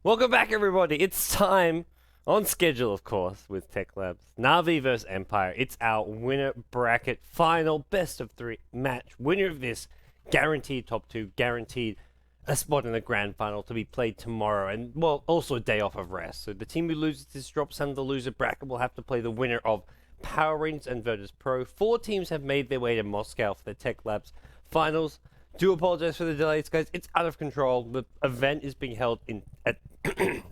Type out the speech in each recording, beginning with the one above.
Welcome back, everybody. It's time, on schedule, of course, with TECHLABS. Na'Vi vs Empire. It's our winner bracket final best of 3 match. Winner of this, guaranteed top 2, guaranteed a spot in the grand final to be played tomorrow, and, well, also a day off of rest. So the team who loses this drops under the loser bracket will have to play the winner of Power Rangers and Virtus Pro. 4 teams have made their way to Moscow for the TECHLABS finals. Do apologize for the delays, guys. It's out of control. The event is being held in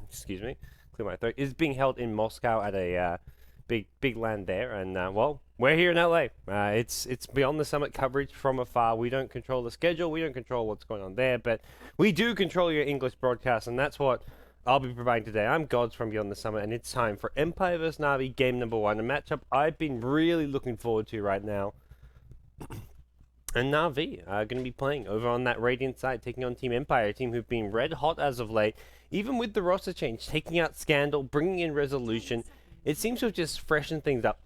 excuse me, clear my throat. Is being held in Moscow at a big land there, and well, we're here in LA. It's beyond the summit coverage from afar. We don't control the schedule. We don't control what's going on there, but we do control your English broadcast, and that's what I'll be providing today. I'm Gods from Beyond the Summit, and it's time for Empire vs Na'Vi game number 1, a matchup I've been really looking forward to right now. And Na'Vi are going to be playing over on that Radiant side, taking on Team Empire, a team who've been red hot as of late. Even with the roster change, taking out Scandal, bringing in Resolution, it seems to have just freshened things up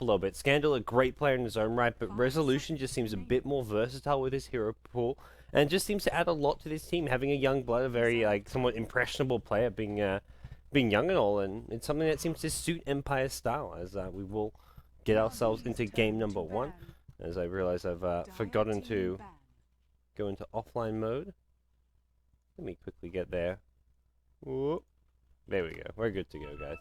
a little bit. Scandal, a great player in his own right, but Resolution just seems a bit more versatile with his hero pool, and just seems to add a lot to this team. Having a young blood, a very somewhat impressionable player, being young and all, and it's something that seems to suit Empire's style. As we will get ourselves into game number 1. As I realize I've forgotten to go into offline mode. Let me quickly get there. Whoop. There we go. We're good to go, guys.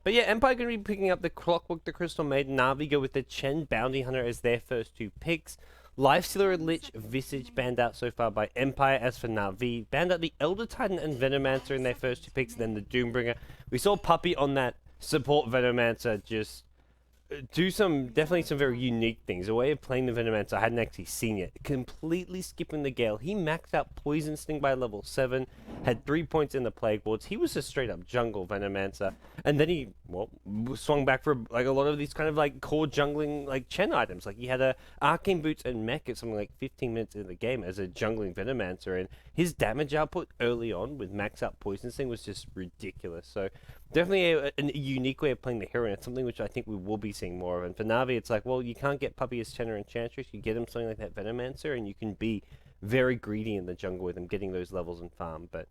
But Empire going to be picking up the Clockwork, the Crystal Maiden. Na'Vi go with the Chen Bounty Hunter as their first 2 picks. Lifestealer and Lich Visage banned out so far by Empire. As for Na'Vi, banned out the Elder Titan and Venomancer in their first 2 picks, and then the Doombringer. We saw Puppy on that support Venomancer just do definitely some very unique things. A way of playing the Venomancer I hadn't actually seen yet. Completely skipping the Gale. He maxed out Poison Sting by level 7, had 3 points in the Plague Boards. He was a straight up jungle Venomancer. And then he, well, swung back for a lot of these kind of core jungling Chen items. He had a Arcane Boots and Mech at something like 15 minutes into the game as a jungling Venomancer. And his damage output early on with max out Poison Sting was just ridiculous. So definitely a unique way of playing the hero, and it's something which I think we will be seeing more of. And for Na'Vi, it's well, you can't get Puppy as Chen or Enchantress. You get him something like that Venomancer, and you can be very greedy in the jungle with him, getting those levels and farm. But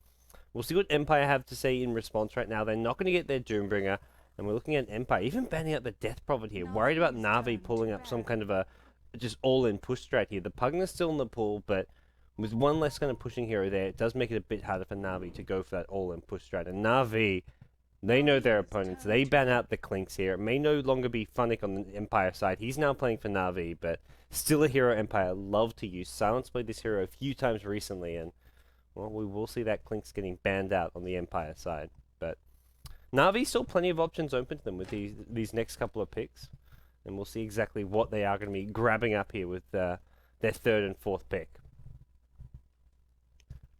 we'll see what Empire have to say in response right now. They're not going to get their Doombringer, and we're looking at Empire even banning out the Death Prophet here. Worried about Na'Vi pulling up some kind of a just all-in push strat here. The Pugna's still in the pool, but with one less kind of pushing hero there, it does make it a bit harder for Na'Vi to go for that all-in push strat. And Na'Vi, they know their opponents. They ban out the Clinks here. It may no longer be Funnick on the Empire side. He's now playing for Na'Vi, but still a hero Empire love to use. Silence played this hero a few times recently, and well, we will see that Clinks getting banned out on the Empire side. But Na'Vi still plenty of options open to them with these next couple of picks, and we'll see exactly what they are going to be grabbing up here with their 3rd and 4th pick.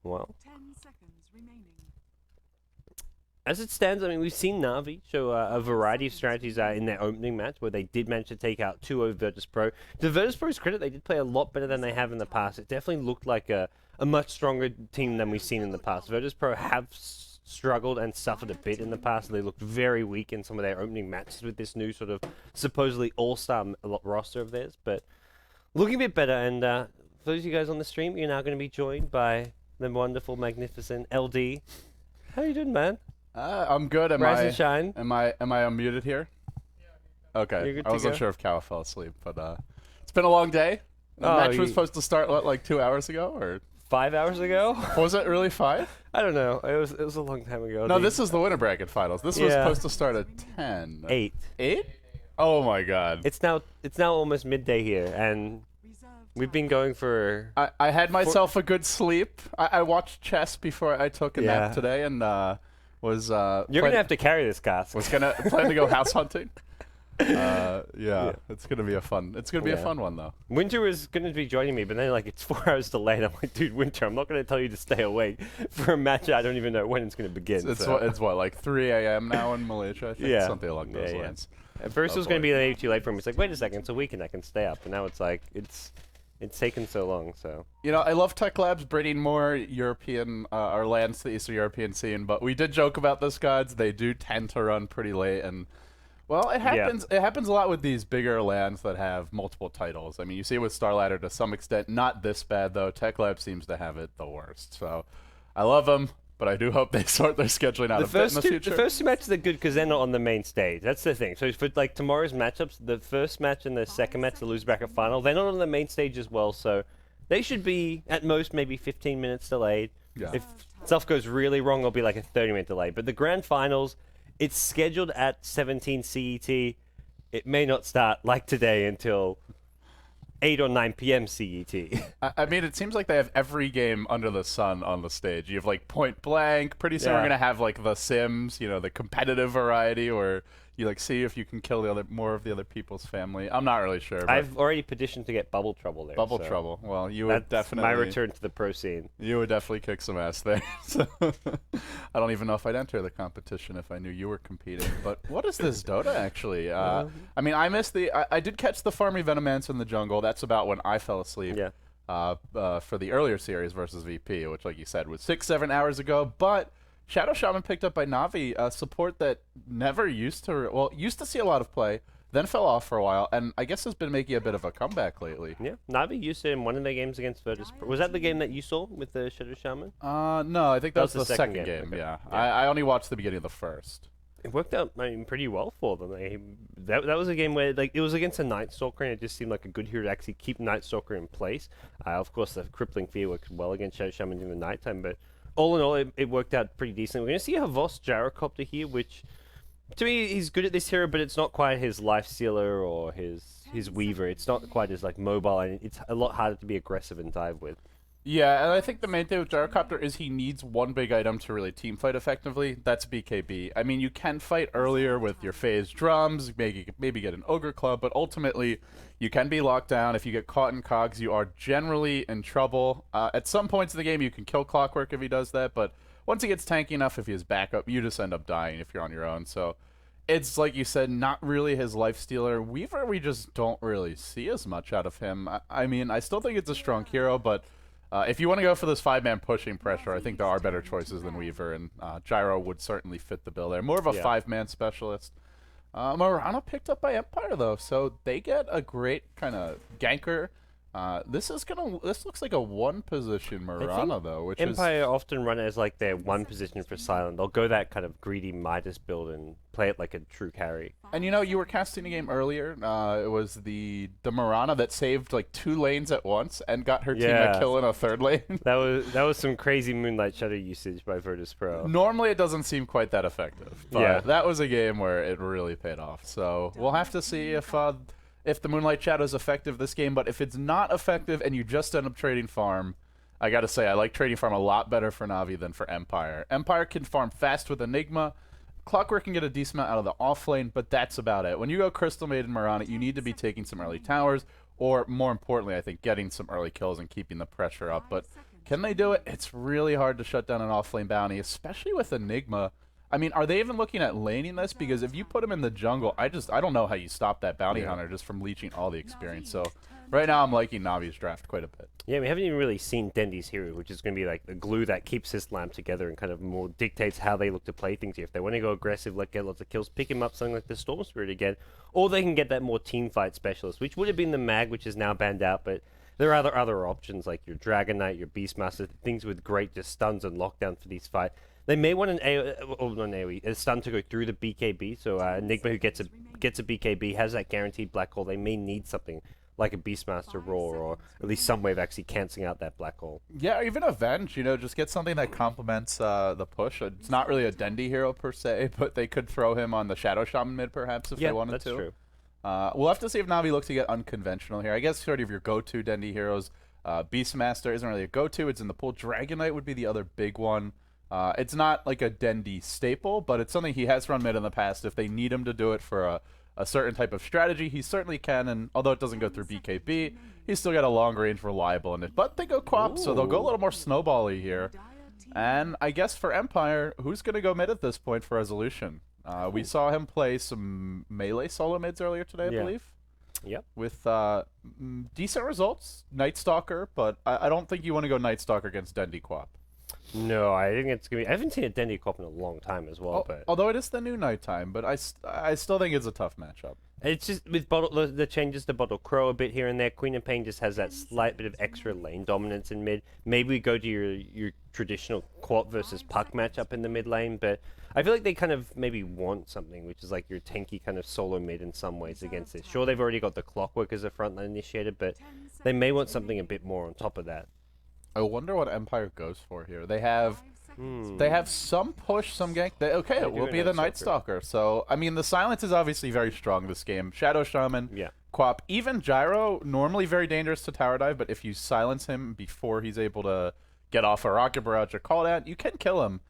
Well, 10 seconds remaining. as it stands, I mean, we've seen Na'Vi show a variety of strategies in their opening match where they did manage to take out 2-0 Virtus Pro. To Virtus Pro's credit, they did play a lot better than they have in the past. It definitely looked like a much stronger team than we've seen in the past. Virtus Pro have struggled and suffered a bit in the past. They looked very weak in some of their opening matches with this new sort of supposedly all-star roster of theirs, but looking a bit better. And for those of you guys on the stream, you're now going to be joined by the wonderful, magnificent LD. How you doing, man? I'm good. Rise and shine. Am I unmuted here? Okay. I wasn't go. sure if Cal fell asleep, but it's been a long day. The match was supposed to start like 2 hours ago, or 5 hours ago? was it really 5? I don't know. It was a long time ago. No, this is the winter bracket finals. This was supposed to start at 10. 8. 8? Oh my god. It's now almost midday here, and we've been going for. I had myself a good sleep. I watched chess before I took a nap today, and was You're gonna have to carry this cast. was gonna plan to go house hunting. It's gonna be a fun. It's gonna be a fun one though. Winter was gonna be joining me, but then it's 4 hours delayed. I'm like, dude, Winter, I'm not gonna tell you to stay awake for a match I don't even know when it's gonna begin. It's what like 3 a.m. now in Malaysia. I think something along those lines. At first it was gonna be maybe too late for me. It's like, wait a second, it's a weekend, I can stay up. And now it's like it's taken so long. So I love TECHLABS bringing more European or lands to the Eastern European scene, but we did joke about this, gods. They do tend to run pretty late, and well, it happens. It happens a lot with these bigger lands that have multiple titles. I mean, you see it with Starladder to some extent. Not this bad though. TECHLABS seems to have it the worst. So I love them. but I do hope they sort their scheduling out a bit in the future. The first two matches are good because they're not on the main stage. That's the thing. So for like tomorrow's matchups, the first match and the second match, the loser bracket final, they're not on the main stage as well. So they should be at most maybe 15 minutes delayed. Yeah. If stuff goes really wrong, it'll be like a 30-minute delay. But the grand finals, it's scheduled at 17 CET. It may not start like today until 8 or 9 p.m. CET. I mean, it seems like they have every game under the sun on the stage. You have like Point Blank. Pretty soon we're gonna have like the Sims, the competitive variety, where you like see if you can kill more of the other people's family. I'm not really sure. But I've already petitioned to get Bubble Trouble there. Bubble Trouble. Well, you would definitely. My return to the pro scene. You would definitely kick some ass there. So I don't even know if I'd enter the competition if I knew you were competing. But what is this Dota actually? I mean, I missed I did catch the Farmy Venomance in the jungle. That's about when I fell asleep. Yeah. For the earlier series versus VP, which, like you said, was 6-7 hours ago. But Shadow Shaman picked up by Navi, support that never used to see a lot of play, then fell off for a while, and I guess has been making a bit of a comeback lately. Yeah, Navi used it in one of their games against Virtus. Was that the game that you saw with the Shadow Shaman? No, I think that was the second game. Okay. Yeah. I only watched the beginning of the first. It worked out pretty well for them. That was a game where it was against a Night Stalker, and it just seemed like a good hero to actually keep Night Stalker in place. Of course, the Crippling Fear works well against Shadow Shaman in the nighttime, but all in all, it worked out pretty decent. We're going to see a Havos Gyrocopter here, which, to me, he's good at this hero, but it's not quite his Life Stealer or his Weaver. It's not quite as mobile, and it's a lot harder to be aggressive and dive with. Yeah, and I think the main thing with Gyrocopter is he needs one big item to really team fight effectively. That's BKB. I mean, you can fight earlier with your phased drums, maybe get an Ogre Club, but ultimately you can be locked down. If you get caught in cogs, you are generally in trouble. At some points in the game, you can kill Clockwork if he does that, but once he gets tanky enough, if he has backup, you just end up dying if you're on your own. So it's, like you said, not really his Life Stealer. Weaver, we just don't really see as much out of him. I mean, I still think it's a strong hero, but if you want to go for this 5-man pushing pressure, I think there are better choices than Weaver, and Gyro would certainly fit the bill there. More of a 5-man specialist. Marana picked up by Empire, though, so they get a great kind of ganker. This looks like a one-position Marana, though, which Empire often run it as their one position for silent. They'll go that kind of greedy Midas build and play it like a true carry. And you were casting a game earlier. It was the Marana that saved 2 lanes at once and got her team a kill in a 3rd lane. that was some crazy Moonlight Shadow usage by Virtus Pro. Normally it doesn't seem quite that effective, but that was a game where it really paid off. So we'll have to see if the Moonlight Shadow is effective this game, but if it's not effective and you just end up trading farm, I gotta say, I like trading farm a lot better for Navi than for Empire. Empire can farm fast with Enigma. Clockwork can get a decent amount out of the off lane, but that's about it. When you go Crystal Maiden Marana, you need to be taking some early towers, or more importantly, I think, getting some early kills and keeping the pressure up. But can they do it? It's really hard to shut down an off lane bounty, especially with Enigma. I mean, are they even looking at laning this? Because if you put him in the jungle, I don't know how you stop that bounty hunter just from leeching all the experience. So right now I'm liking Navi's draft quite a bit. Yeah, we haven't even really seen Dendy's hero, which is going to be the glue that keeps this lamp together and kind of more dictates how they look to play things here. If they want to go aggressive, get lots of kills, pick him up something like the Storm Spirit again, or they can get that more team fight specialist, which would have been the Mag, which is now banned out, but there are other options like your Dragon Knight, your Beastmaster, things with great just stuns and lockdown for these fights. They may want a stun to go through the BKB, so Enigma who gets a BKB has that guaranteed black hole. They may need something like a Beastmaster Roar, or at least some way of actually cancelling out that black hole. Yeah, even Avenge, just get something that complements the push. It's not really a Dendy hero per se, but they could throw him on the Shadow Shaman mid perhaps if they wanted to. Yeah, that's true. We'll have to see if Navi looks to get unconventional here. I guess sort of your go-to Dendy heroes. Beastmaster isn't really a go-to. It's in the pool. Dragon Knight would be the other big one. It's not like a Dendy staple, but it's something he has run mid in the past. If they need him to do it for a certain type of strategy, he certainly can, and although it doesn't go through BKB, he's still got a long-range reliable in it. But they go Quap, so they'll go a little more snowball-y here. And I guess for Empire, who's going to go mid at this point for Resolution? We saw him play some melee solo mids earlier today, I believe. Yep. With decent results. Night Stalker, but I don't think you want to go Night Stalker against Dendy Quap. No, I think it's gonna be. I haven't seen a Dendy Quap in a long time as well. But although it is the new nighttime, but I still think it's a tough matchup. It's just with the changes to Bottle Crow a bit here and there. Queen and Pain just has that slight bit of extra lane dominance in mid. Maybe we go to your traditional Quat versus Puck matchup in the mid lane, but I feel like they kind of maybe want something, which is like your tanky kind of solo mid in some ways against this. Sure, they've already got the Clockwork as a frontline initiator, but they may want something a bit more on top of that. I wonder what Empire goes for here. They have some push, some gank. It will be the Night Stalker. So, I mean, the silence is obviously very strong this game. Shadow Shaman, Quap, even Gyro, normally very dangerous to tower dive, but if you silence him before he's able to get off a Rocket Barrage or call that, you can kill him.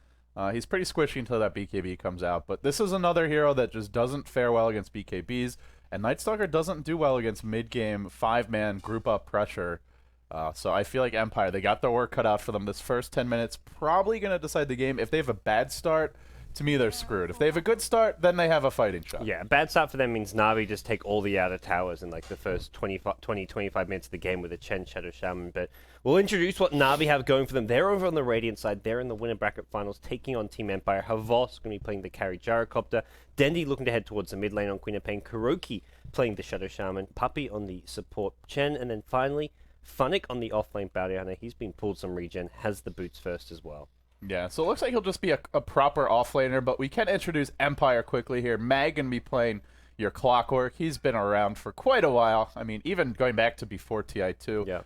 He's pretty squishy until that BKB comes out, but this is another hero that just doesn't fare well against BKBs, and Night Stalker doesn't do well against mid-game 5-man group-up pressure. So I feel like Empire, they got their work cut out for them this first 10 minutes, probably going to decide the game. If they have a bad start, to me, they're screwed. If they have a good start, then they have a fighting shot. Yeah, a bad start for them means Na'Vi just take all the outer towers in like the first 20-25 minutes of the game with a Chen Shadow Shaman. But we'll introduce what Na'Vi have going for them. They're over on the Radiant side. They're in the winner bracket finals, taking on Team Empire. Havos going to be playing the carry Gyrocopter. Dendi looking to head towards the mid lane on Queen of Pain. Kuroki playing the Shadow Shaman. Puppy on the support Chen. And then finally, Funnick on the offlane Bounty Hunter. He's been pulled some regen, has the boots first as well. Yeah, so it looks like he'll just be a proper offlaner, but we can introduce Empire quickly here. Mag going to be playing your Clockwork. He's been around for quite a while. I mean, even going back to before TI2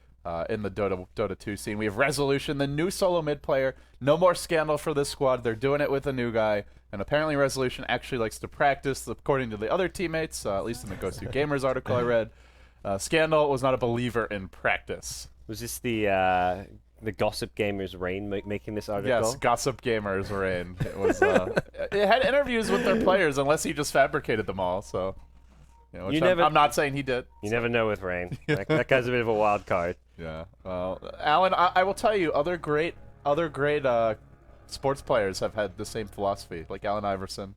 in the Dota 2 scene. We have Resolution, the new solo mid player. No more Scandal for this squad. They're doing it with a new guy, and apparently Resolution actually likes to practice, according to the other teammates, at least in the Ghost 2 Gamers article I read. Scandal was not a believer in practice. Was this the Gossip Gamers Rain making this article? Yes, Gossip Gamers Rain. It was. It had interviews with their players, unless he just fabricated them all. So, which I'm not saying he did. You never know with Rain. That guy's a bit of a wild card. Yeah. Well, Alan, I will tell you, other great sports players have had the same philosophy, like Allen Iverson.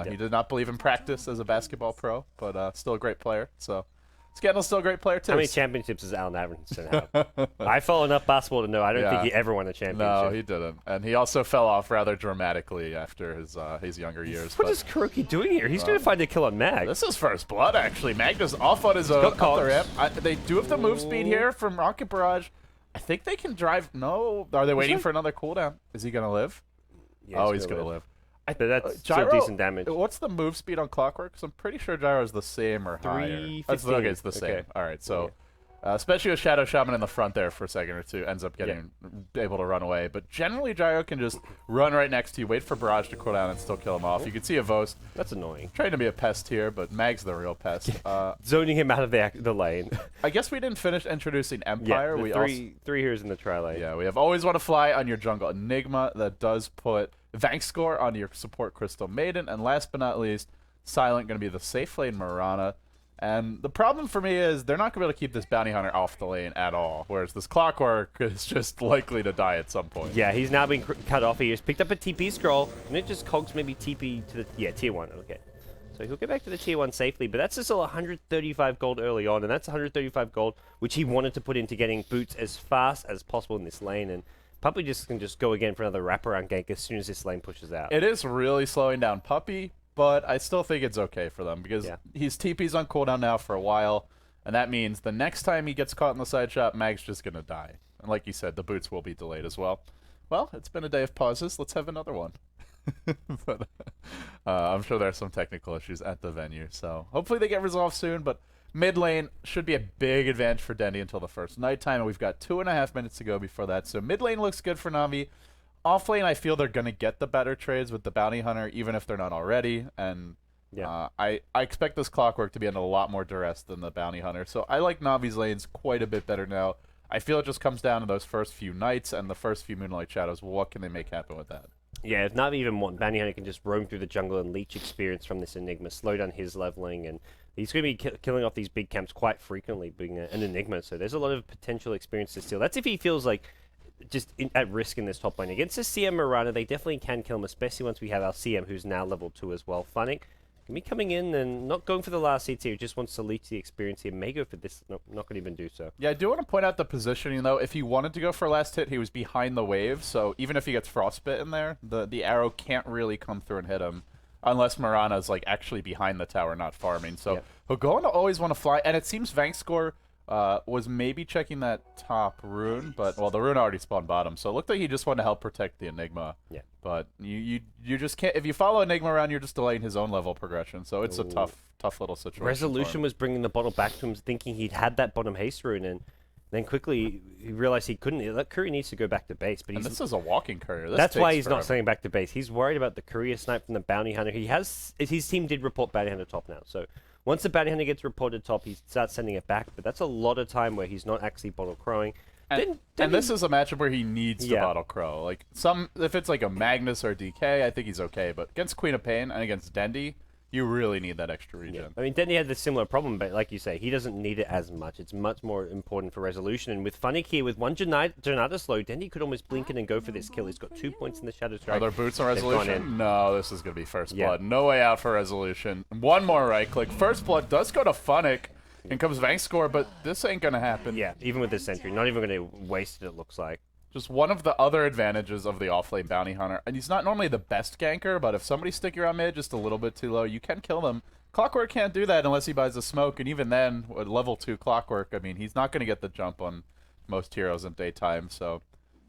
He did not believe in practice as a basketball pro, but still a great player. So. Scandal's still a great player, too. How many championships does Allen Iverson have? I follow enough basketball to know I don't think he ever won a championship. No, he didn't. And he also fell off rather dramatically after his younger years. What is Kuroki doing here? He's going to find a kill on Mag. This is first blood, actually. Mag is off on his own. Up the ramp. They do have the move speed here from Rocket Barrage. I think they can drive. No. Are they waiting for another cooldown? Is he going to live? Yeah, he's going to live. But that's Gyro, still decent damage. What's the move speed on Clockwork? Because I'm pretty sure Gyro is the same or higher. Okay, it's the same. Okay. All right, so especially with Shadow Shaman in the front there for a second or two, ends up getting able to run away. But generally, Gyro can just run right next to you, wait for Barrage to cool down, and still kill him off. You can see a Vost. That's annoying. Trying to be a pest here, but Mag's the real pest. Zoning him out of the lane. I guess we didn't finish introducing Empire. Yeah, three heroes in the tri lane. Yeah, we have Always Want to Fly on your jungle Enigma that does put Vank score on your support Crystal Maiden, and last but not least, Silent going to be the safe lane Mirana. And the problem for me is they're not going to be able to keep this Bounty Hunter off the lane at all, whereas this Clockwork is just likely to die at some point. Yeah, he's now been cut off. He just picked up a TP scroll, and it just cogs maybe TP to the tier 1. Okay, so he'll get back to the tier 1 safely, but that's just still 135 gold early on, and that's 135 gold which he wanted to put into getting boots as fast as possible in this lane. And Puppy can just go again for another wraparound gank as soon as this lane pushes out. It is really slowing down Puppy, but I still think it's okay for them because he's TP's on cooldown now for a while, and that means the next time he gets caught in the side shot, Mag's just going to die. And like you said, the boots will be delayed as well. Well, it's been a day of pauses. Let's have another one. But I'm sure there are some technical issues at the venue, so hopefully they get resolved soon, but mid lane should be a big advantage for Dendi until the first nighttime, and we've got 2.5 minutes to go before that. So mid lane looks good for Na'Vi. Off lane, I feel they're going to get the better trades with the Bounty Hunter, even if they're not already. And I expect this Clockwork to be under a lot more duress than the Bounty Hunter. So I like Na'Vi's lanes quite a bit better now. I feel it just comes down to those first few nights and the first few Moonlight Shadows. What can they make happen with that? Yeah, if Na'Vi even want, Bounty Hunter can just roam through the jungle and leech experience from this Enigma, slow down his leveling, and he's going to be killing off these big camps quite frequently, being an Enigma, so there's a lot of potential experience to steal. That's if he feels like just at risk in this top lane. Against the CM Mirana, they definitely can kill him, especially once we have our CM, who's now level 2 as well. Funnick can be coming in and not going for the last hits here, just wants to leech the experience here. May go for this, not going to even do so. Yeah, I do want to point out the positioning, though. If he wanted to go for a last hit, he was behind the wave, so even if he gets frostbit in there, the arrow can't really come through and hit him. unless Mirana's like actually behind the tower, not farming. So he'll go into always want to fly, and it seems Vangscore was maybe checking that top rune, but well, the rune already spawned bottom, so it looked like he just wanted to help protect the Enigma. Yeah. But you just can't, if you follow Enigma around, you're just delaying his own level progression. So it's a tough little situation. Resolution was bringing the bottle back to him, thinking he'd had that bottom haste rune, and then quickly he realized he couldn't. That Courier needs to go back to base, but this is a walking Courier. That's why he's not staying back to base. He's worried about the Courier snipe from the Bounty Hunter. His team did report Bounty Hunter top now, so once the Bounty Hunter gets reported top, he starts sending it back. But that's a lot of time where he's not actually bottle crowing. And this is a matchup where he needs to bottle crow. Like if it's like a Magnus or DK, I think he's okay. But against Queen of Pain and against Dendi, you really need that extra regen. Yeah. I mean, Dendi had the similar problem, but like you say, he doesn't need it as much. It's much more important for resolution. And with Funnick here, with one Janata slow, Dendi could almost blink in and go for this kill. He's got 2 points in the Shadow Strike. Are there boots on resolution? No, this is going to be first blood. No way out for resolution. One more right click. First blood does go to Funnick. In comes Vangscore, but this ain't going to happen. Yeah, even with the sentry. Not even going to waste it, it looks like. Just one of the other advantages of the offlane Bounty Hunter. And he's not normally the best ganker, but if somebody's sticking around mid just a little bit too low, you can kill them. Clockwork can't do that unless he buys a smoke, and even then, with level 2 Clockwork, I mean, he's not going to get the jump on most heroes in daytime. So,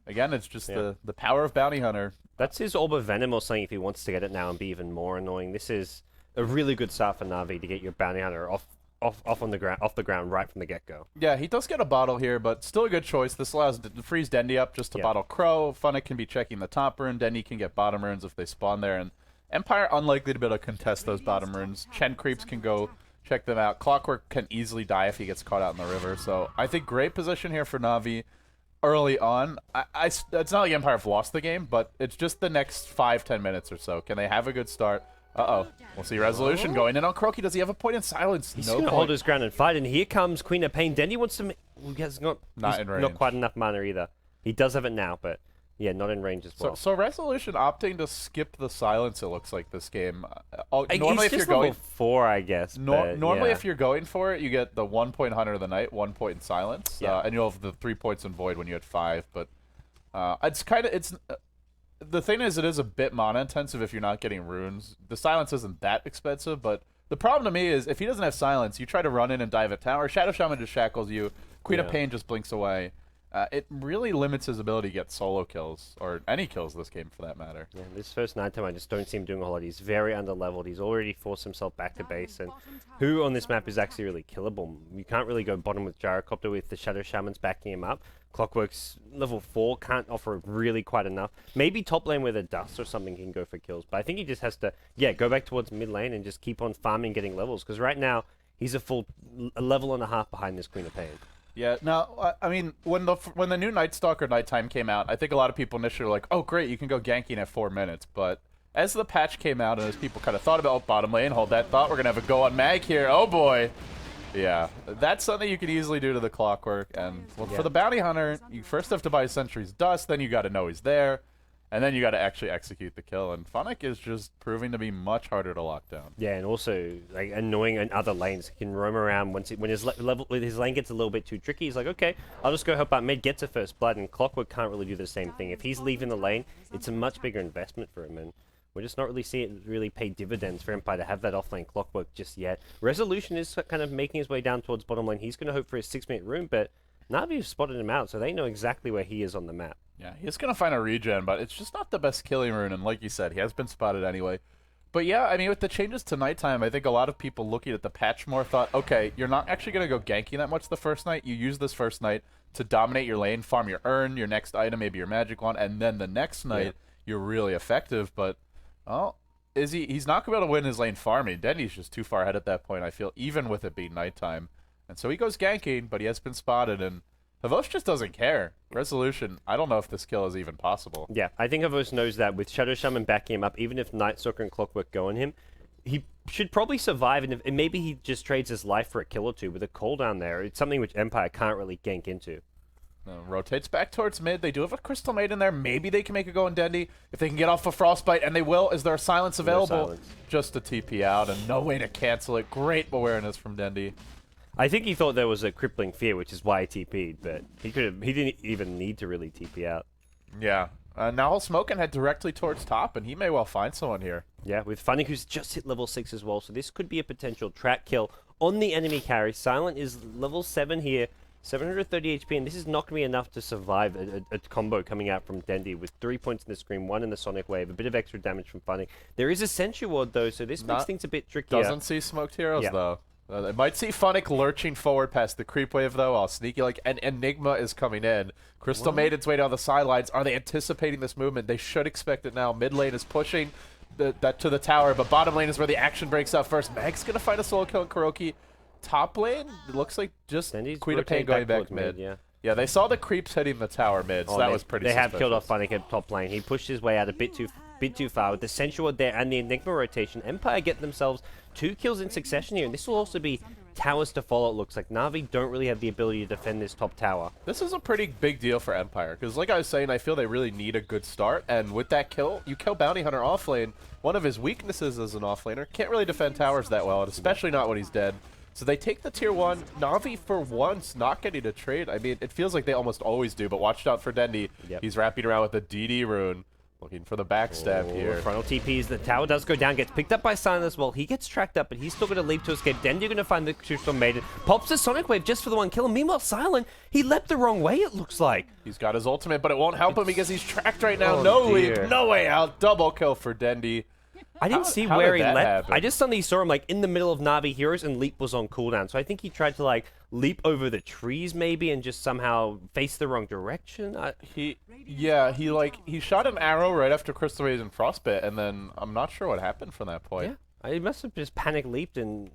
again, it's just the power of Bounty Hunter. That's his Orb of Venom or something if he wants to get it now and be even more annoying. This is a really good start for Na'Vi to get your Bounty Hunter off the ground right from the get-go. Yeah, he does get a bottle here, but still a good choice. This allows to freeze Dendi up just to bottle Crow. Funnick can be checking the top rune. Dendi can get bottom runes if they spawn there. And Empire unlikely to be able to contest those bottom runes. Chen creeps can go check them out. Clockwork can easily die if he gets caught out in the river. So I think great position here for Na'Vi early on. It's not like Empire have lost the game, but it's just the next 5-10 minutes or so. Can they have a good start? Uh-oh. We'll see resolution going in on Croaky. Does he have a point in silence? He's going to hold his ground and fight, and here comes Queen of Pain. Dendi wants to... He's not in range. Not quite enough mana either. He does have it now, but yeah, not in range as well. So resolution opting to skip the silence, it looks like, this game. Normally if you're going... level 4, I guess. Normally if you're going for it, you get the 1 point Hunter of the Night, 1 point in silence, and you'll have the 3 points in Void when you had 5, but it's kind of... The thing is, it is a bit mana intensive if you're not getting runes. The silence isn't that expensive, but the problem to me is if he doesn't have silence, you try to run in and dive at tower. Shadow Shaman just shackles you. Queen of Pain just blinks away. It really limits his ability to get solo kills, or any kills this game for that matter. Yeah, this first nighttime, I just don't see him doing a whole lot. He's very under-leveled. He's already forced himself back to base, and who on this map is actually really killable? You can't really go bottom with Gyrocopter with the Shadow Shamans backing him up. Clockwork's level 4 can't offer really quite enough. Maybe top lane with a Dust or something he can go for kills, but I think he just has to, go back towards mid lane and just keep on farming, getting levels, because right now, he's a level and a half behind this Queen of Pain. Yeah, now, I mean, when the new Night Stalker Nighttime came out, I think a lot of people initially were like, oh, great, you can go ganking at 4 minutes, but as the patch came out and as people kind of thought about bottom lane, hold that thought, we're going to have a go on Mag here, oh boy. Yeah, that's something you could easily do to the Clockwork, and for the Bounty Hunter, you first have to buy Sentry's Dust, then you got to know he's there, and then you got to actually execute the kill, and Funnick is just proving to be much harder to lock down. Yeah, and also like annoying in other lanes. He can roam around when his lane gets a little bit too tricky. He's like, okay, I'll just go help out mid, get to first blood, and Clockwork can't really do the same thing. If he's leaving the lane, it's a much bigger investment for him, and we're just not really seeing it really pay dividends for Empire to have that offlane Clockwork just yet. Resolution is kind of making his way down towards bottom lane. He's going to hope for his 6-minute rune, but Na'Vi have spotted him out, so they know exactly where he is on the map. Yeah, he's going to find a regen, but it's just not the best killing rune, and like you said, he has been spotted anyway. But yeah, I mean, with the changes to nighttime, I think a lot of people looking at the patch more thought, okay, you're not actually going to go ganking that much the first night. You use this first night to dominate your lane, farm your urn, your next item, maybe your magic wand, and then the next night, you're really effective. But, well, he's not going to be able to win his lane farming. Dendi's just too far ahead at that point, I feel, even with it being nighttime. And so he goes ganking, but he has been spotted, and Havos just doesn't care. Resolution, I don't know if this kill is even possible. Yeah, I think Havos knows that with Shadow Shaman backing him up, even if Night Stalker and Clockwork go on him, he should probably survive, and maybe he just trades his life for a kill or two with a cooldown there. It's something which Empire can't really gank into. Rotates back towards mid. They do have a Crystal Maiden there. Maybe they can make a go in Dendi. If they can get off a Frostbite, and they will, is there a silence available? No silence. Just a TP out, and no way to cancel it. Great awareness from Dendi. I think he thought there was a crippling fear, which is why he TP'd, but he didn't even need to really TP out. Yeah. Now he'll smoke and head directly towards top, and he may well find someone here. Yeah, with Funny, who's just hit level 6 as well, so this could be a potential track kill on the enemy carry. Silent is level 7 here, 730 HP, and this is not going to be enough to survive a combo coming out from Dendy with 3 points in the screen, 1 in the Sonic Wave, a bit of extra damage from Funny. There is a Sentry Ward, though, so this makes things a bit trickier. Doesn't see smoked heroes, though. They might see Funnick lurching forward past the creep wave, though, while Sneaky, and Enigma is coming in. Crystal made its way down the sidelines. Are they anticipating this movement? They should expect it now. Mid lane is pushing that to the tower, but bottom lane is where the action breaks out first. Mag's going to find a solo kill on KuroKy. Top lane, it looks like just Queen of Pain going back mid. Yeah, they saw the creeps hitting the tower mid, so that was pretty suspicious. They have killed off Funnick at top lane. He pushed his way out a bit too far. With the Sentry Ward there and the Enigma rotation, Empire get themselves 2 kills in succession here, and this will also be towers to follow, it looks like. Na'Vi don't really have the ability to defend this top tower. This is a pretty big deal for Empire, because like I was saying, I feel they really need a good start, and with that kill, you kill Bounty Hunter off lane. One of his weaknesses as an offlaner, can't really defend towers that well, and especially not when he's dead. So they take the tier 1. Na'Vi, for once, not getting a trade. I mean, it feels like they almost always do, but watch out for Dendy. He's wrapping around with the DD rune. Looking for the backstab here. Frontal TPs. The tower does go down. Gets picked up by Silent as well. He gets tracked up, but he's still going to leap to escape. Dendy going to find the Crystal Maiden. Pops the Sonic Wave just for the 1 kill. And meanwhile, Silent, he leapt the wrong way, it looks like. He's got his ultimate, but it won't help him because he's tracked right now. No leap, no way out. Double kill for Dendy. I didn't see where he leapt. I just suddenly saw him like in the middle of Na'Vi heroes, and leap was on cooldown. So I think he tried to like leap over the trees maybe and just somehow face the wrong direction. He shot an arrow right after Crystal Rays and Frostbite, and then I'm not sure what happened from that point. Yeah. He must have just panic leaped, and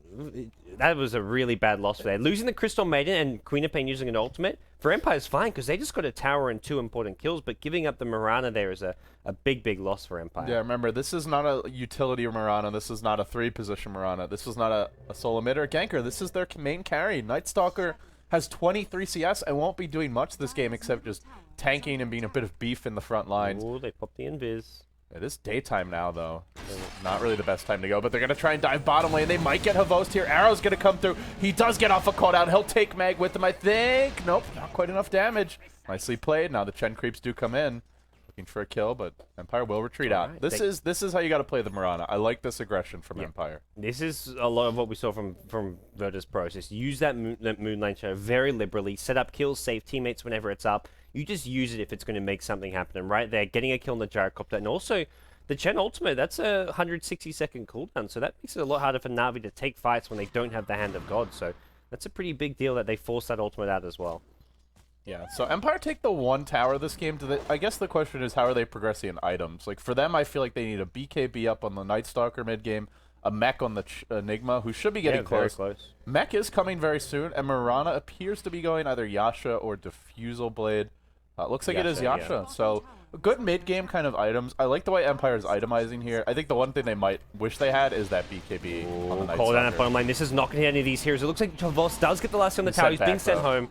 that was a really bad loss for them. Losing the Crystal Maiden and Queen of Pain using an ultimate, for Empire's fine, because they just got a tower and 2 important kills, but giving up the Mirana there is a big loss for Empire. Yeah, remember, this is not a utility Mirana. This is not a 3-position Mirana. This is not a solo mid or ganker. This is their main carry. Night Stalker has 23 CS and won't be doing much this game except just tanking and being a bit of beef in the front lines. Ooh, they popped the invis. It is daytime now, though. Not really the best time to go, but they're going to try and dive bottom lane. They might get Havost here. Arrow's going to come through. He does get off a cooldown. He'll take Mag with him, I think. Nope, not quite enough damage. Nicely played. Now the Chen creeps do come in. Looking for a kill, but Empire will retreat out. Right. This is how you got to play the Mirana. I like this aggression from Empire. This is a lot of what we saw from Virtus Pro. Just use that moon lane shadow very liberally. Set up kills, save teammates whenever it's up. You just use it if it's going to make something happen. And right there, getting a kill on the gyrocopter, and also the Chen ultimate. That's a 160-second cooldown, so that makes it a lot harder for Na'Vi to take fights when they don't have the Hand of God. So that's a pretty big deal that they force that ultimate out as well. Yeah, so Empire take the 1 tower this game. I guess the question is, how are they progressing in items? Like, for them, I feel like they need a BKB up on the Night Stalker mid-game, a mech on the Enigma, who should be getting close. Very close. Mech is coming very soon, and Mirana appears to be going either Yasha or Diffusal Blade. Looks like it is Yasha, so good mid-game kind of items. I like the way Empire is itemizing here. I think the one thing they might wish they had is that BKB on the Night Call down Stalker. at bottom lane. This is not going to hit any of these heroes. It looks like Voss does get the last on the tower. He's being sent home.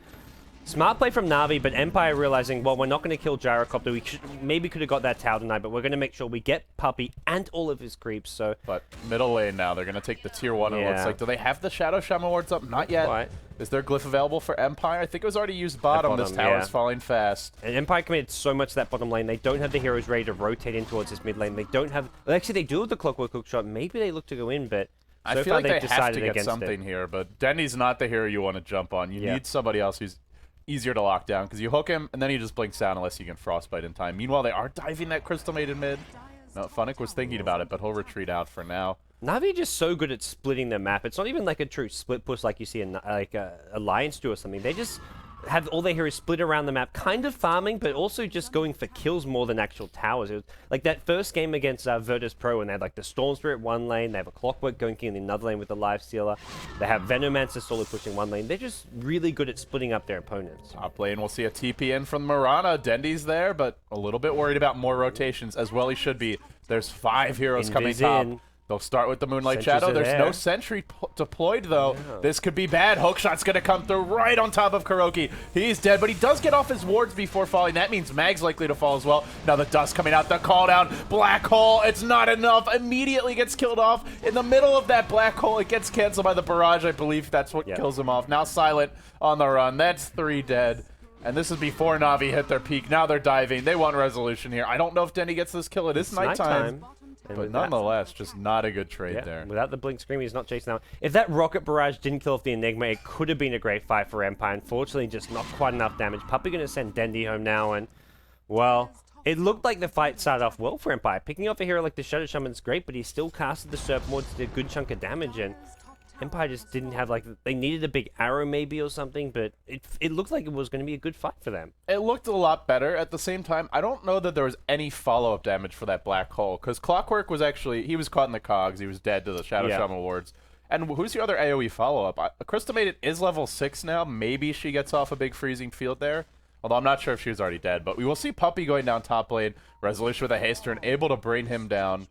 Smart play from Na'Vi, but Empire realizing, well, we're not going to kill Gyrocopter. We maybe could have got that tower tonight, but we're going to make sure we get Puppy and all of his creeps. So, but middle lane now, they're going to take the tier 1. It looks like. Do they have the Shadow Shaman wards up? Not yet. Right. Is there glyph available for Empire? I think it was already used bottom. This tower is falling fast. And Empire committed so much to that bottom lane. They don't have the heroes ready to rotate in towards this mid lane. They don't have. Well, actually, they do have the Clockwork Hook shot. Maybe they look to go in, but so I feel like they have to get against something here. But Denny's not the hero you want to jump on. You need somebody else who's easier to lock down, because you hook him and then he just blinks out unless you can frostbite in time. Meanwhile, they are diving that Crystal Maiden mid. No, Funnick was thinking about it, but he'll retreat out for now. Na'Vi are just so good at splitting the map. It's not even like a true split push like you see in like Alliance do or something. They just have all their heroes split around the map, kind of farming, but also just going for kills more than actual towers. It was like that first game against Virtus Pro, when they had like the Storm Spirit one lane, they have a Clockwork going in another lane with the Life Stealer, they have Venomancer slowly pushing one lane. They're just really good at splitting up their opponents. Top lane, we'll see a TP in from Mirana. Dendy's there, but a little bit worried about more rotations, as well he should be. There's 5 heroes coming top. They'll start with the Moonlight Shadow. There's no sentry deployed, though. Yeah. This could be bad. Hookshot's going to come through right on top of KuroKy. He's dead, but he does get off his wards before falling. That means Mag's likely to fall as well. Now the dust coming out, the call down. Black hole, it's not enough. Immediately gets killed off. In the middle of that black hole, it gets canceled by the barrage, I believe. That's what kills him off. Now Silent on the run. That's 3 dead. And this is before Na'Vi hit their peak. Now they're diving. They want resolution here. I don't know if Dendy gets this kill. It is nighttime. But nonetheless, just not a good trade there. Without the blink scream, he's not chasing out. If that rocket barrage didn't kill off the Enigma, it could have been a great fight for Empire. Unfortunately, just not quite enough damage. Puppey going to send Dendy home now, and, well, it looked like the fight started off well for Empire. Picking off a hero like the Shadow Shaman's great, but he still casted the Serp Mords, did a good chunk of damage, and Empire just didn't have, like, they needed a big arrow maybe or something, but it looked like it was going to be a good fight for them. It looked a lot better. At the same time, I don't know that there was any follow-up damage for that black hole, because Clockwork was actually, he was caught in the cogs, he was dead to the Shadow Shaman wards. And who's your other AoE follow-up? Crystal Maiden is level 6 now. Maybe she gets off a big freezing field there, although I'm not sure if she was already dead. But we will see Puppey going down top lane, Resolution with a haster, and able to bring him down.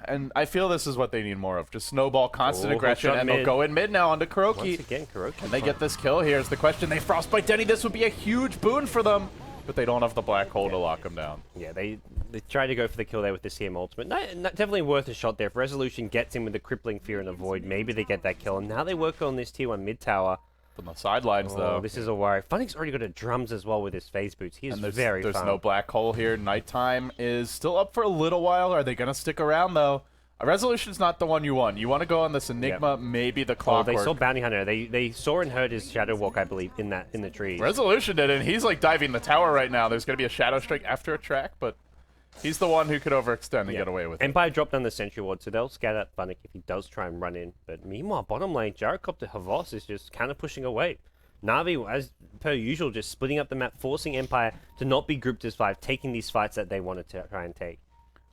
And I feel this is what they need more of. Just snowball, constant aggression, and they'll go in mid now onto KuroKy. Once again, KuroKy. Can they get this kill? Here's the question. They Frostbite Denny. This would be a huge boon for them, but they don't have the black hole to lock him down. Yeah, they tried to go for the kill there with the CM ultimate. Definitely worth a shot there. If Resolution gets in with the crippling fear and avoid, maybe they get that kill. And now they work on this tier 1 mid tower. From the sidelines, though. This is a worry. Funnick's already got a drums as well with his phase boots. He's very fun. There's no black hole here. Nighttime is still up for a little while. Are they going to stick around, though? A Resolution's not the one you want. You want to go on this Enigma, maybe the Clockwork. They saw Bounty Hunter. They saw and heard his Shadow Walk, I believe, in the trees. Resolution did, and he's like diving the tower right now. There's going to be a Shadow Strike after a track, but he's the one who could overextend and get away with it. Empire dropped down the Sentry Ward, so they'll scatter at Funnick if he does try and run in. But meanwhile, bottom lane, Gyrocopter Havos is just kind of pushing away. Na'Vi, as per usual, just splitting up the map, forcing Empire to not be grouped as 5, taking these fights that they wanted to try and take.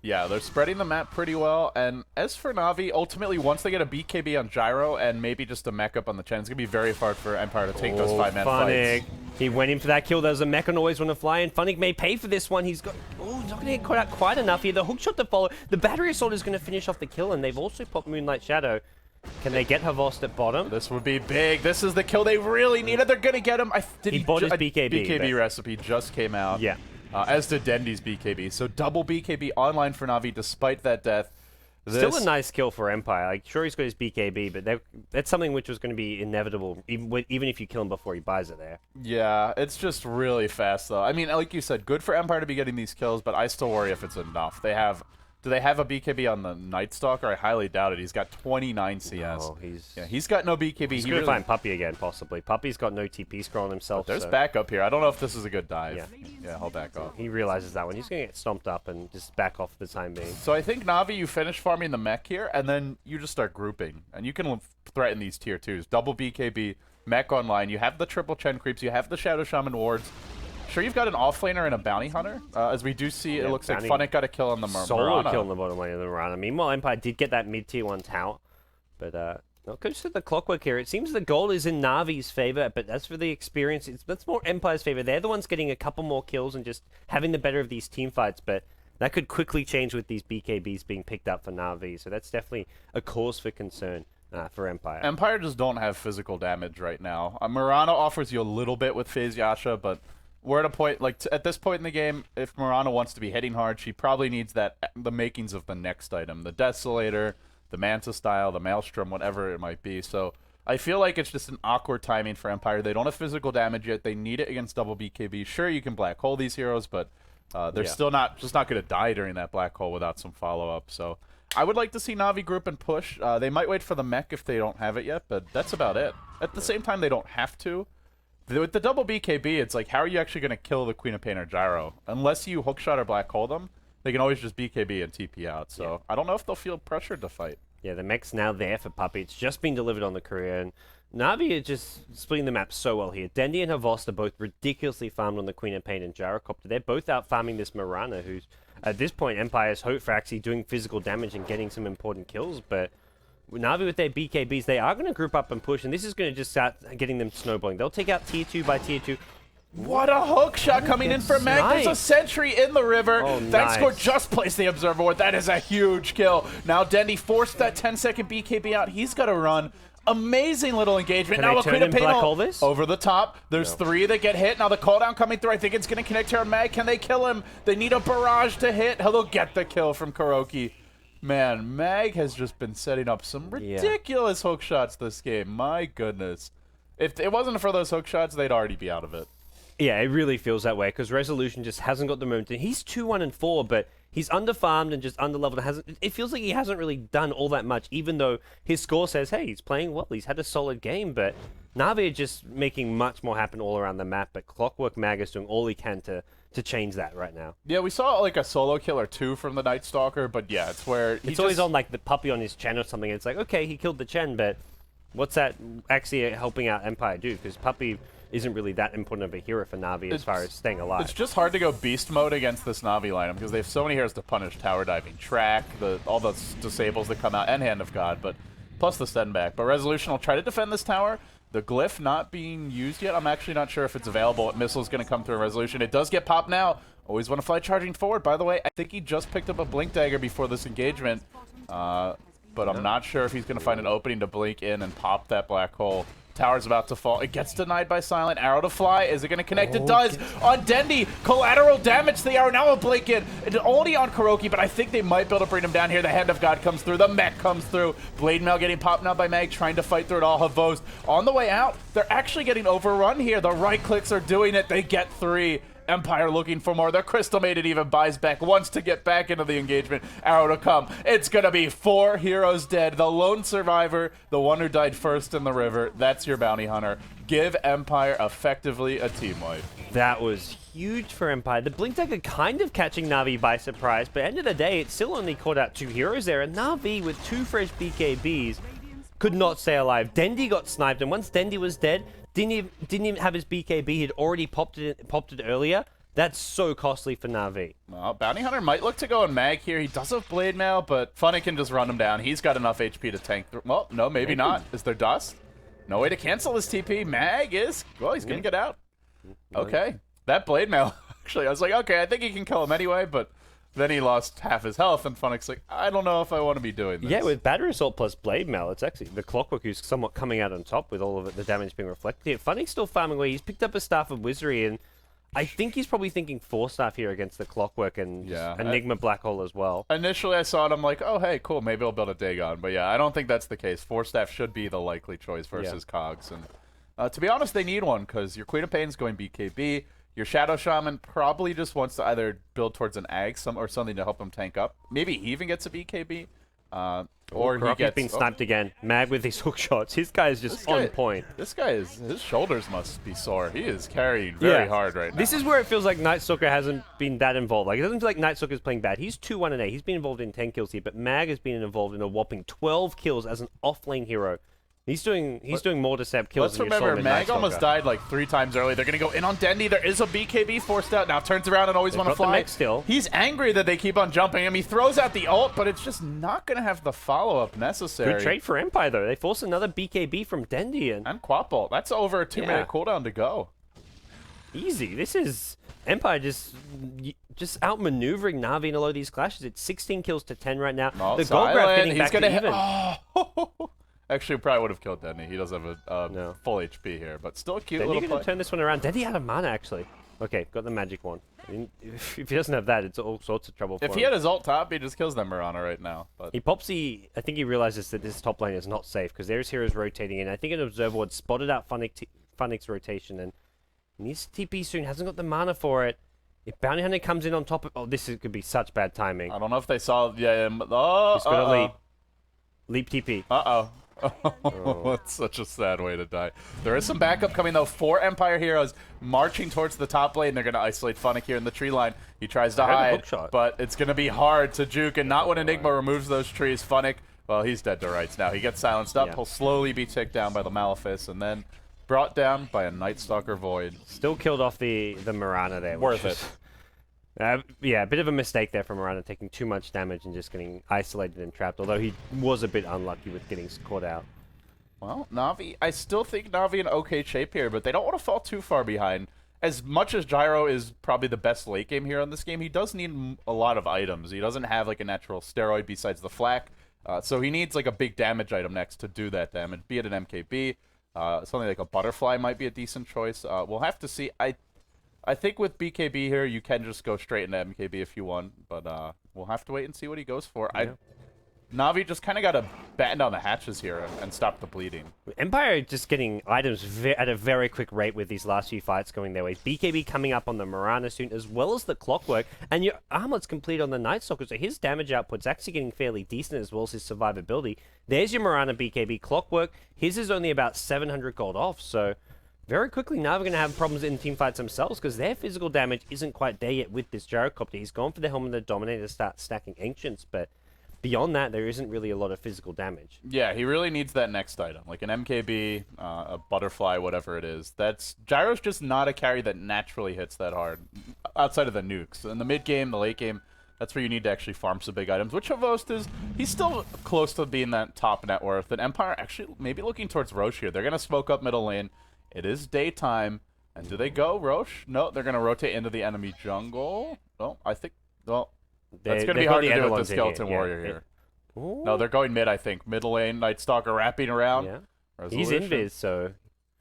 Yeah, they're spreading the map pretty well, and as for Na'Vi, ultimately, once they get a BKB on Gyro and maybe just a mech up on the Chen, it's going to be very hard for Empire to take those 5-man fights. He went in for that kill. There's a mech on always want to fly, and Funnick may pay for this one. He's got... Oh, he's not going to get caught out quite enough here. The hookshot to follow. The Battery Assault is going to finish off the kill, and they've also popped Moonlight Shadow. Can they get Havost at bottom? This would be big. This is the kill they really needed. They're going to get him. He bought his BKB. BKB recipe just came out. Yeah. As did Dendy's BKB. So double BKB online for Na'Vi despite that death. Still a nice kill for Empire. Like, sure, he's got his BKB, but that's something which was going to be inevitable, even if you kill him before he buys it there. Yeah, it's just really fast, though. I mean, like you said, good for Empire to be getting these kills, but I still worry if it's enough. Do they have a BKB on the Night Stalker? I highly doubt it. He's got 29 CS. No, he's got no BKB. He's going to find Puppey again, possibly. Puppey's got no TP scroll on himself. But there's backup here. I don't know if this is a good dive. Yeah, he'll back off. He realizes that one. He's going to get stomped up and just back off for the time being. So I think, Na'Vi, you finish farming the mech here, and then you just start grouping. And you can threaten these tier 2s. Double BKB, mech online. You have the triple Chen creeps. You have the Shadow Shaman wards. Sure, you've got an offlaner and a bounty hunter. As we do see, it looks like Funnick got a kill on the Mirana. Solo kill on the bottom lane of the Mirana. Meanwhile, Empire did get that mid-tier 1 tower. But, no, goes to the Clockwork here. It seems the goal is in Na'Vi's favor, but as for the experience, that's more Empire's favor. They're the ones getting a couple more kills and just having the better of these team fights, but that could quickly change with these BKBs being picked up for Na'Vi. So that's definitely a cause for concern. For Empire. Empire just don't have physical damage right now. Mirana offers you a little bit with Phase Yasha, but we're at a point, like, at this point in the game, if Mirana wants to be hitting hard, she probably needs the makings of the next item. The Desolator, the Manta Style, the Maelstrom, whatever it might be. So I feel like it's just an awkward timing for Empire. They don't have physical damage yet. They need it against double BKB. Sure, you can black hole these heroes, but they're still not going to die during that black hole without some follow-up. So I would like to see Na'Vi group and push. They might wait for the mech if they don't have it yet, but that's about it. At the same time, they don't have to. With the double BKB, it's like, how are you actually going to kill the Queen of Pain or Gyro? Unless you hookshot or black hole them, they can always just BKB and TP out. So I don't know if they'll feel pressured to fight. Yeah, the mech's now there for Puppey. It's just been delivered on the courier, and Na'Vi is just splitting the map so well here. Dendy and Havost are both ridiculously farmed on the Queen of Pain and Gyrocopter. They're both out farming this Mirana, who's, at this point, Empire's hope for actually doing physical damage and getting some important kills, but Na'Vi with their BKBs, they are going to group up and push, and this is going to just start getting them snowballing. They'll take out tier 2 by tier 2. What a hook shot coming in for Meg. There's a sentry in the river. Thankscore just placed the Observer Ward. That is a huge kill. Now Dendy forced that 10-second BKB out. He's got to run. Amazing little engagement. Can now they turn in black hole this? Over the top. There's 3 that get hit. Now the cooldown coming through. I think it's going to connect here on Mag. Can they kill him? They need a barrage to hit. They'll get the kill from KuroKy. Man, Mag has just been setting up some ridiculous hook shots this game. My goodness. If it wasn't for those hook shots, they'd already be out of it. Yeah, it really feels that way because Resolution just hasn't got the momentum. He's 2-1-4, but he's underfarmed and just underleveled. It feels like he hasn't really done all that much, even though his score says, hey, he's playing well. He's had a solid game, but Na'Vi are just making much more happen all around the map. But Clockwork Mag is doing all he can to change that right now. Yeah, we saw like a solo kill or two from the Night Stalker, but yeah, it's where it's always on like the puppy on his Chen or something. It's like, okay, he killed the Chen, but what's that actually helping out Empire do? Because puppy isn't really that important of a hero for Na'Vi as far as staying alive. It's just hard to go beast mode against this Na'Vi lineup because they have so many heroes to punish: tower diving, track, all the disables that come out, and Hand of God, but plus the send back. But Resolution will try to defend this tower. The glyph not being used yet. I'm actually not sure if it's available. Missile's going to come through a Resolution. It does get popped now. Always want to fly charging forward. By the way, I think he just picked up a Blink Dagger before this engagement, but I'm not sure if he's going to find an opening to blink in and pop that black hole. Tower's about to fall. It gets denied by Silent. Arrow to fly. Is it going to connect? It does. On Dendi. Collateral damage to the arrow. Now a blink in. It's only on Kuroki, but I think they might be able to bring him down here. The Hand of God comes through. The mech comes through. Blade Mail getting popped now by Mag, trying to fight through it all. Havos on the way out. They're actually getting overrun here. The right clicks are doing it. They get 3. Empire looking for more. The Crystal Maiden even buys back, wants to get back into the engagement. Arrow to come. It's going to be 4 heroes dead. The lone survivor, the one who died first in the river. That's your bounty hunter. Give Empire effectively a team wipe. That was huge for Empire. The Blink Dagger kind of catching Na'Vi by surprise, but end of the day, it still only caught out 2 heroes there, and Na'Vi with 2 fresh BKBs could not stay alive. Dendi got sniped, and once Dendi was dead, didn't even have his BKB. He'd already popped it earlier. That's so costly for Na'Vi. Well, Bounty Hunter might look to go on Mag here. He does have Blade Mail, but Funny can just run him down. He's got enough HP to tank through. Well, no, maybe not. Is there dust? No way to cancel this TP. Mag is... Well, he's going to get out. Okay. That Blade Mail, actually, I was like, okay, I think he can kill him anyway, but... Then he lost half his health, and Funnick's like, I don't know if I want to be doing this. Yeah, with Battery Assault plus Blade Mail, it's actually the Clockwork who's somewhat coming out on top with all of it, the damage being reflected here. Funnick's still farming away. He's picked up a Staff of Wizardry, and I think he's probably thinking 4-staff here against the Clockwork and Enigma Black Hole as well. Initially, I saw it, I'm like, oh, hey, cool, maybe I'll build a Dagon. But yeah, I don't think that's the case. 4-staff should be the likely choice versus Cogs. And to be honest, they need one, because your Queen of Pain's going BKB. Your Shadow Shaman probably just wants to either build towards an Ag or something to help him tank up. Maybe he even gets a BKB. Or he gets... being sniped again. Mag with these hook shots. His guy is just on point. This guy is... His shoulders must be sore. He is carrying very hard right now. This is where it feels like Night Stalker hasn't been that involved. Like, it doesn't feel like Night Stalker's playing bad. He's 2-1-8. He's been involved in 10 kills here, but Mag has been involved in a whopping 12 kills as an off-lane hero. He's doing more to set kills. Let's remember, Mag almost died like 3 times early. They're going to go in on Dendi. There is a BKB forced out. Now turns around and always want to fly. Still. He's angry that they keep on jumping him. He throws out the ult, but it's just not going to have the follow-up necessary. Good trade for Empire, though. They force another BKB from Dendi. And Quap ult. That's over a 2-minute cooldown to go. Easy. This is Empire just outmaneuvering Na'Vi in a lot of these clashes. It's 16 kills to 10 right now. Oh, the Gold Graph getting back to even. Oh. Actually, probably would have killed Denny. He does have a full HP here, but still a cute little play. Going to turn this one around. Denny out of mana, actually. Okay, got the magic one. If he doesn't have that, it's all sorts of trouble for him. If he had his ult top, he just kills them Mirana right now. But he pops the... I think he realizes that this top lane is not safe, because there's heroes rotating in. I think an Observer Ward spotted out Funnick's rotation, and he needs to TP soon. Hasn't got the mana for it. If Bounty Hunter comes in on top of... Oh, this could be such bad timing. I don't know if they saw... Yeah, he's got a leap. Leap TP. Uh-oh. That's such a sad way to die. There is some backup coming, though. 4 Empire heroes marching towards the top lane. They're going to isolate Funnick here in the tree line. He tries to hide, but it's going to be hard to juke, and not when Enigma removes those trees. Funnick, well, he's dead to rights now. He gets silenced up. He'll slowly be ticked down by the Malefice, and then brought down by a Night Stalker Void. Still killed off the Mirana there. Worth it. Yeah, a bit of a mistake there from Mirana, taking too much damage and just getting isolated and trapped, although he was a bit unlucky with getting caught out. Well, Na'Vi, I still think Na'Vi in okay shape here, but they don't want to fall too far behind. As much as Gyro is probably the best late game hero in this game, he does need a lot of items. He doesn't have like a natural steroid besides the flak, so he needs like a big damage item next to do that damage, be it an MKB. Something like a Butterfly might be a decent choice. We'll have to see. I think with BKB here, you can just go straight into MKB if you want, but we'll have to wait and see what he goes for. Yeah. Na'Vi just kind of got to batten down the hatches here and stop the bleeding. Empire just getting items at a very quick rate with these last few fights going their way. BKB coming up on the Mirana soon, as well as the Clockwork, and your Armlet's complete on the Night Stalker, so his damage output's actually getting fairly decent, as well as his survivability. There's your Mirana BKB Clockwork. His is only about 700 gold off, so very quickly now we're going to have problems in team fights themselves, because their physical damage isn't quite there yet with this Gyrocopter. He's gone for the Helmet of the Dominator to start stacking Ancients, but beyond that, there isn't really a lot of physical damage. Yeah, he really needs that next item, like an MKB, a Butterfly, whatever it is. Gyro's just not a carry that naturally hits that hard, outside of the nukes. In the mid game, the late game, that's where you need to actually farm some big items, which Havost is. He's still close to being that top net worth. And Empire actually maybe looking towards Roche here. They're going to smoke up middle lane. It is daytime. And do they go Roche? No, they're going to rotate into the enemy jungle. Well, I think, well, that's going to be hard to do with the Skeleton Warrior here. No, they're going mid, I think. Middle lane, Night Stalker wrapping around. Yeah. He's invis, so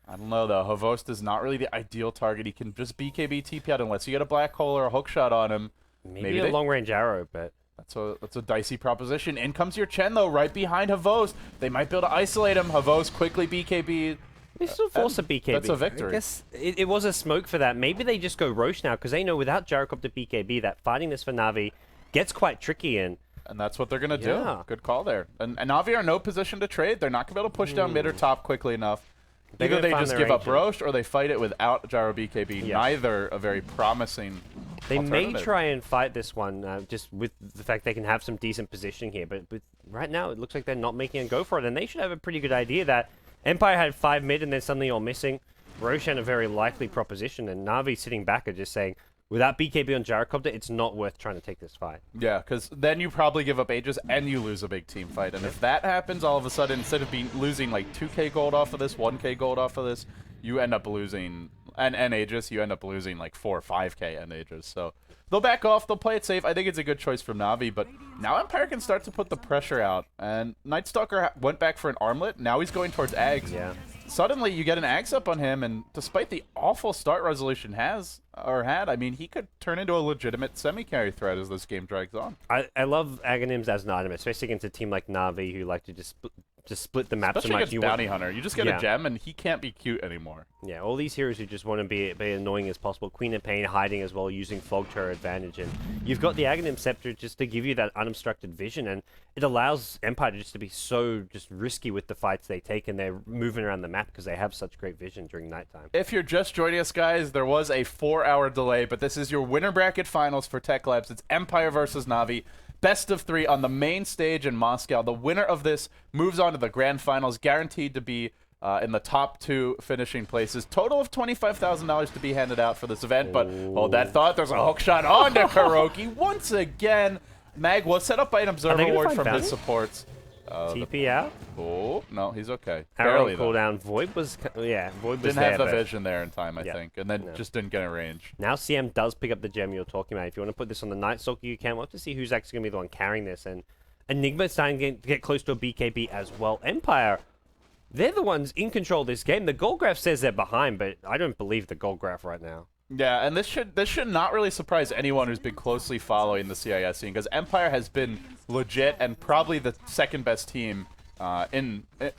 I don't know, though. Havost is not really the ideal target. He can just BKB TP out unless you get a black hole or a hook shot on him. Maybe a long-range arrow, but that's a dicey proposition. In comes your Chen, though, right behind Havost. They might be able to isolate him. Havost quickly BKB. They still force a BKB. That's a victory. I guess it was a smoke for that. Maybe they just go Roche now, because they know without Gyrocopter BKB that fighting this for Na'Vi gets quite tricky, and that's what they're going to do. Good call there. And Na'Vi are in no position to trade. They're not going to be able to push down mid or top quickly enough. Either they just give up Roche or they fight it without Gyro BKB. Yes. Neither a very promising They may try and fight this one just with the fact they can have some decent positioning here. But right now, it looks like they're not making a go for it. And they should have a pretty good idea that Empire had 5 mid and then suddenly you're missing. Roche had a very likely proposition. And Na'Vi sitting back are just saying, without BKB on Gyrocopter, it's not worth trying to take this fight. Yeah, because then you probably give up Aegis and you lose a big team fight. And if that happens, all of a sudden, instead of losing like 2k gold off of this, 1k gold off of this, you end up losing, and Aegis, you end up losing like 4 or 5k and Aegis. So they'll back off, they'll play it safe. I think it's a good choice from Na'Vi, but now Empire can start to put the pressure out. And Night Stalker went back for an armlet. Now he's going towards Ags. Yeah. Suddenly you get an Ags up on him, and despite the awful start resolution I mean, he could turn into a legitimate semi-carry threat as this game drags on. I love Aghanims as an item, especially against a team like Na'Vi who like to just split the map Especially so much. Against Bounty Hunter. You just get a gem, and he can't be cute anymore. Yeah, all these heroes who just want to be annoying as possible. Queen of Pain hiding as well, using Fog to her advantage. And you've got the Aghanim Scepter just to give you that unobstructed vision, and it allows Empire just to be so just risky with the fights they take, and they're moving around the map because they have such great vision during nighttime. If you're just joining us, guys, there was a 4-hour delay, but this is your winner bracket finals for TECHLABS. It's Empire versus Na'Vi. Best of 3 on the main stage in Moscow. The winner of this moves on to the grand finals, guaranteed to be in the top 2 finishing places. Total of $25,000 to be handed out for this event, but hold that thought. There's a hook shot on to Kuroki. Once again, Mag was set up by an Observer Ward from his supports. TP out? Oh, no, he's okay. Arrow Barely, cooldown. Void was, Void was didn't there, have the vision there in time, I think, and then No. just didn't get in range. Now CM does pick up the gem you're talking about. If you want to put this on the Night Stalker, you can. We'll have to see who's actually going to be the one carrying this. And Enigma's starting to get close to a BKB as well. Empire, they're the ones in control of this game. The gold graph says they're behind, but I don't believe the gold graph right now. Yeah, and this should not really surprise anyone who's been closely following the CIS scene, because Empire has been legit and probably the second best team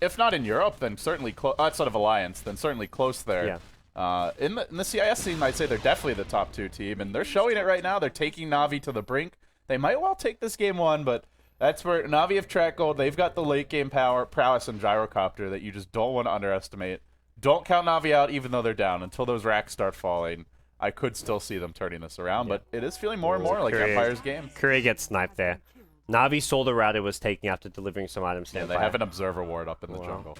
if not in Europe, then certainly outside of Alliance, then certainly close there. Yeah. In the CIS scene, I'd say they're definitely the top 2 team, and they're showing it right now. They're taking Na'Vi to the brink. They might well take this game 1, but that's where Na'Vi have track gold. They've got the late game prowess and Gyrocopter that you just don't want to underestimate. Don't count Na'Vi out even though they're down. Until those racks start falling, I could still see them turning this around, but it is feeling more and more like Empire's game. Courier gets sniped there. Na'Vi saw the route it was taking after delivering some items to Empire. They have an Observer Ward up in the jungle.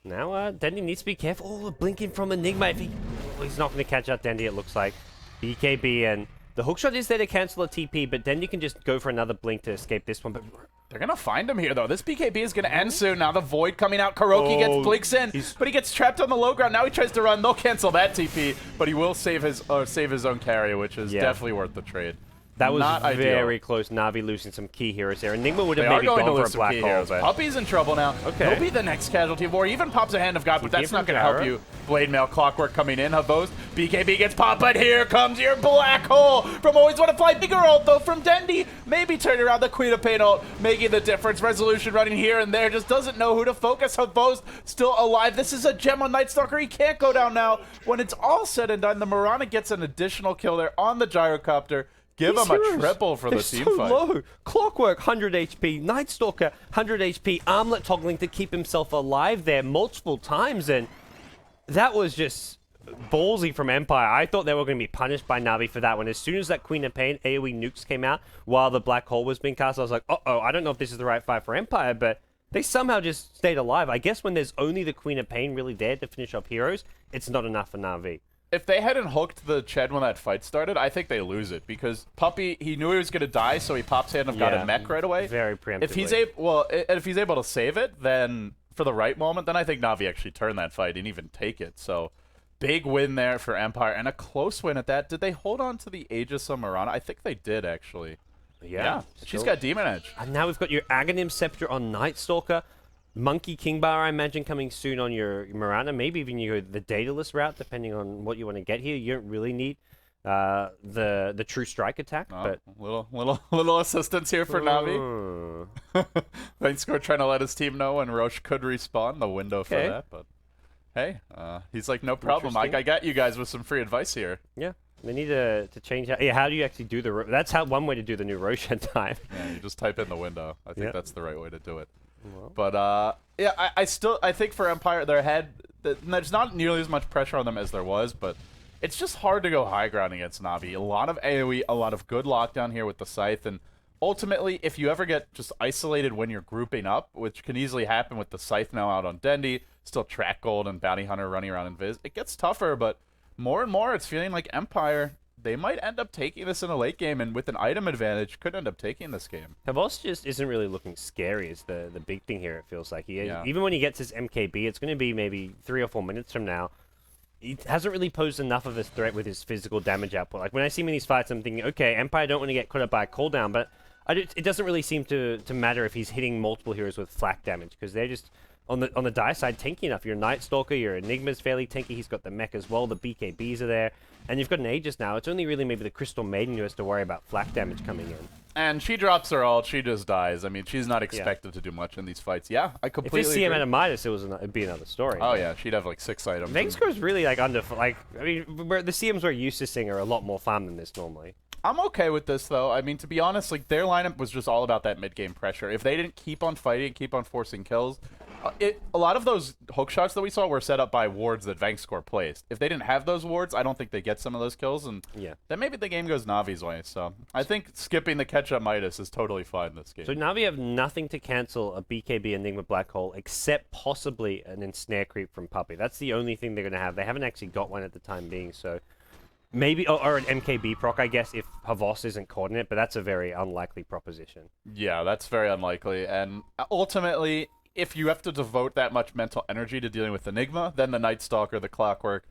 Now, Dendi needs to be careful. Oh, blinking from Enigma. He's not going to catch out Dendi, it looks like. BKB, and the hookshot is there to cancel a TP, but Dendi can just go for another blink to escape this one. But they're going to find him here, though. This BKB is going to end soon. Now the Void coming out. Kuroki gets blinks in, but he gets trapped on the low ground. Now he tries to run. They'll cancel that TP, but he will save his own carry, which is definitely worth the trade. That was Not very ideal. close. Na'Vi losing some key heroes there. Enigma would have They are maybe going to gone for lose a some black key hole. heroes. But Puppy's in trouble now. Okay. He'll be the next casualty of war. Even Pop's a hand of God, but that's TP not from going to help Jara. you. Blade Mail, Clockwork coming in. Havos, BKB gets popped, but here comes your black hole from Always Want to Fly. Bigger ult, though, from Dendi. Maybe turn around the Queen of Pain ult, making the difference. Resolution running here and there. Just doesn't know who to focus. Havos still alive. This is a gem on Night Stalker. He can't go down now. When it's all said and done, the Mirana gets an additional kill there on the gyrocopter. Give These him a heroes, triple for they're the team so fight. low. Clockwork, 100 HP. Night Stalker, 100 HP. Armlet toggling to keep himself alive there multiple times. And that was just ballsy from Empire. I thought they were going to be punished by Na'Vi for that one. As soon as that Queen of Pain AoE nukes came out while the black hole was being cast, I was like, uh-oh, I don't know if this is the right fight for Empire, but they somehow just stayed alive. I guess when there's only the Queen of Pain really there to finish off heroes, it's not enough for Na'Vi. If they hadn't hooked the Ched when that fight started, I think they lose it because Puppy, he knew he was going to die, so he pops Hand of God and mech right away. Very preemptively. If he's if he's able to save it, then for the right moment, then I think Na'Vi actually turn that fight and even take it. So big win there for Empire and a close win at that. Did they hold on to the Aegis of Mirana? I think they did actually. Yeah, she's got Demon Edge. And now we've got your Aghanim Scepter on Night Stalker. Monkey King Bar, I imagine, coming soon on your Mirana. Maybe even you go the Daedalus route, depending on what you want to get here. You don't really need the True Strike attack, but Little assistance here for Na'Vi. Thankscore trying to let his team know when Roche could respawn, the window for that. But hey, he's like, no problem. I got you guys with some free advice here. Yeah. They need to change how. Yeah, how do you actually do the? That's how one way to do the new Roshan time. Yeah, you just type in the window. I think that's the right way to do it. Well. But yeah, I think for Empire, their head, there's not nearly as much pressure on them as there was, but it's just hard to go high ground against Na'Vi. A lot of AoE, a lot of good lockdown here with the Scythe, and ultimately, if you ever get just isolated when you're grouping up, which can easily happen with the Scythe now out on Dendi, still Track Gold and Bounty Hunter running around in Viz, it gets tougher, but more and more, it's feeling like Empire, they might end up taking this in a late game, and with an item advantage, could end up taking this game. Havos just isn't really looking scary is the big thing here, it feels like. Even when he gets his MKB, it's going to be maybe 3 or 4 minutes from now. He hasn't really posed enough of a threat with his physical damage output. Like, when I see him in these fights, I'm thinking, okay, Empire don't want to get caught up by a cooldown, but it doesn't really seem to matter if he's hitting multiple heroes with flak damage, because they're just... On the die side, tanky enough. Your Night Stalker, your Enigma's fairly tanky. He's got the mech as well. The BKBs are there. And you've got an Aegis now. It's only really maybe the Crystal Maiden who has to worry about flak damage coming in. And she drops her ult. She just dies. I mean, she's not expected to do much in these fights. Yeah, I completely If it's CM agree. at a Midas, it'd be another story. Oh, yeah. She'd have like 6 items. Vengscore's really like under... Like, I mean, the CMs we're used to seeing are a lot more farm than this normally. I'm okay with this, though. I mean, to be honest, like, their lineup was just all about that mid-game pressure. If they didn't keep on fighting, keep on forcing kills, a lot of those hook shots that we saw were set up by wards that Vengscore placed. If they didn't have those wards, I don't think they get some of those kills, and then maybe the game goes Navi's way. So I think skipping the catch-up Midas is totally fine in this game. So Na'Vi have nothing to cancel a BKB Enigma Black Hole, except possibly an Ensnare Creep from Puppy. That's the only thing they're going to have. They haven't actually got one at the time being, so... Maybe, or an MKB proc, I guess, if Havos isn't caught in it, but that's a very unlikely proposition. Yeah, that's very unlikely, and ultimately, if you have to devote that much mental energy to dealing with Enigma, then the Night Stalker, the Clockwork,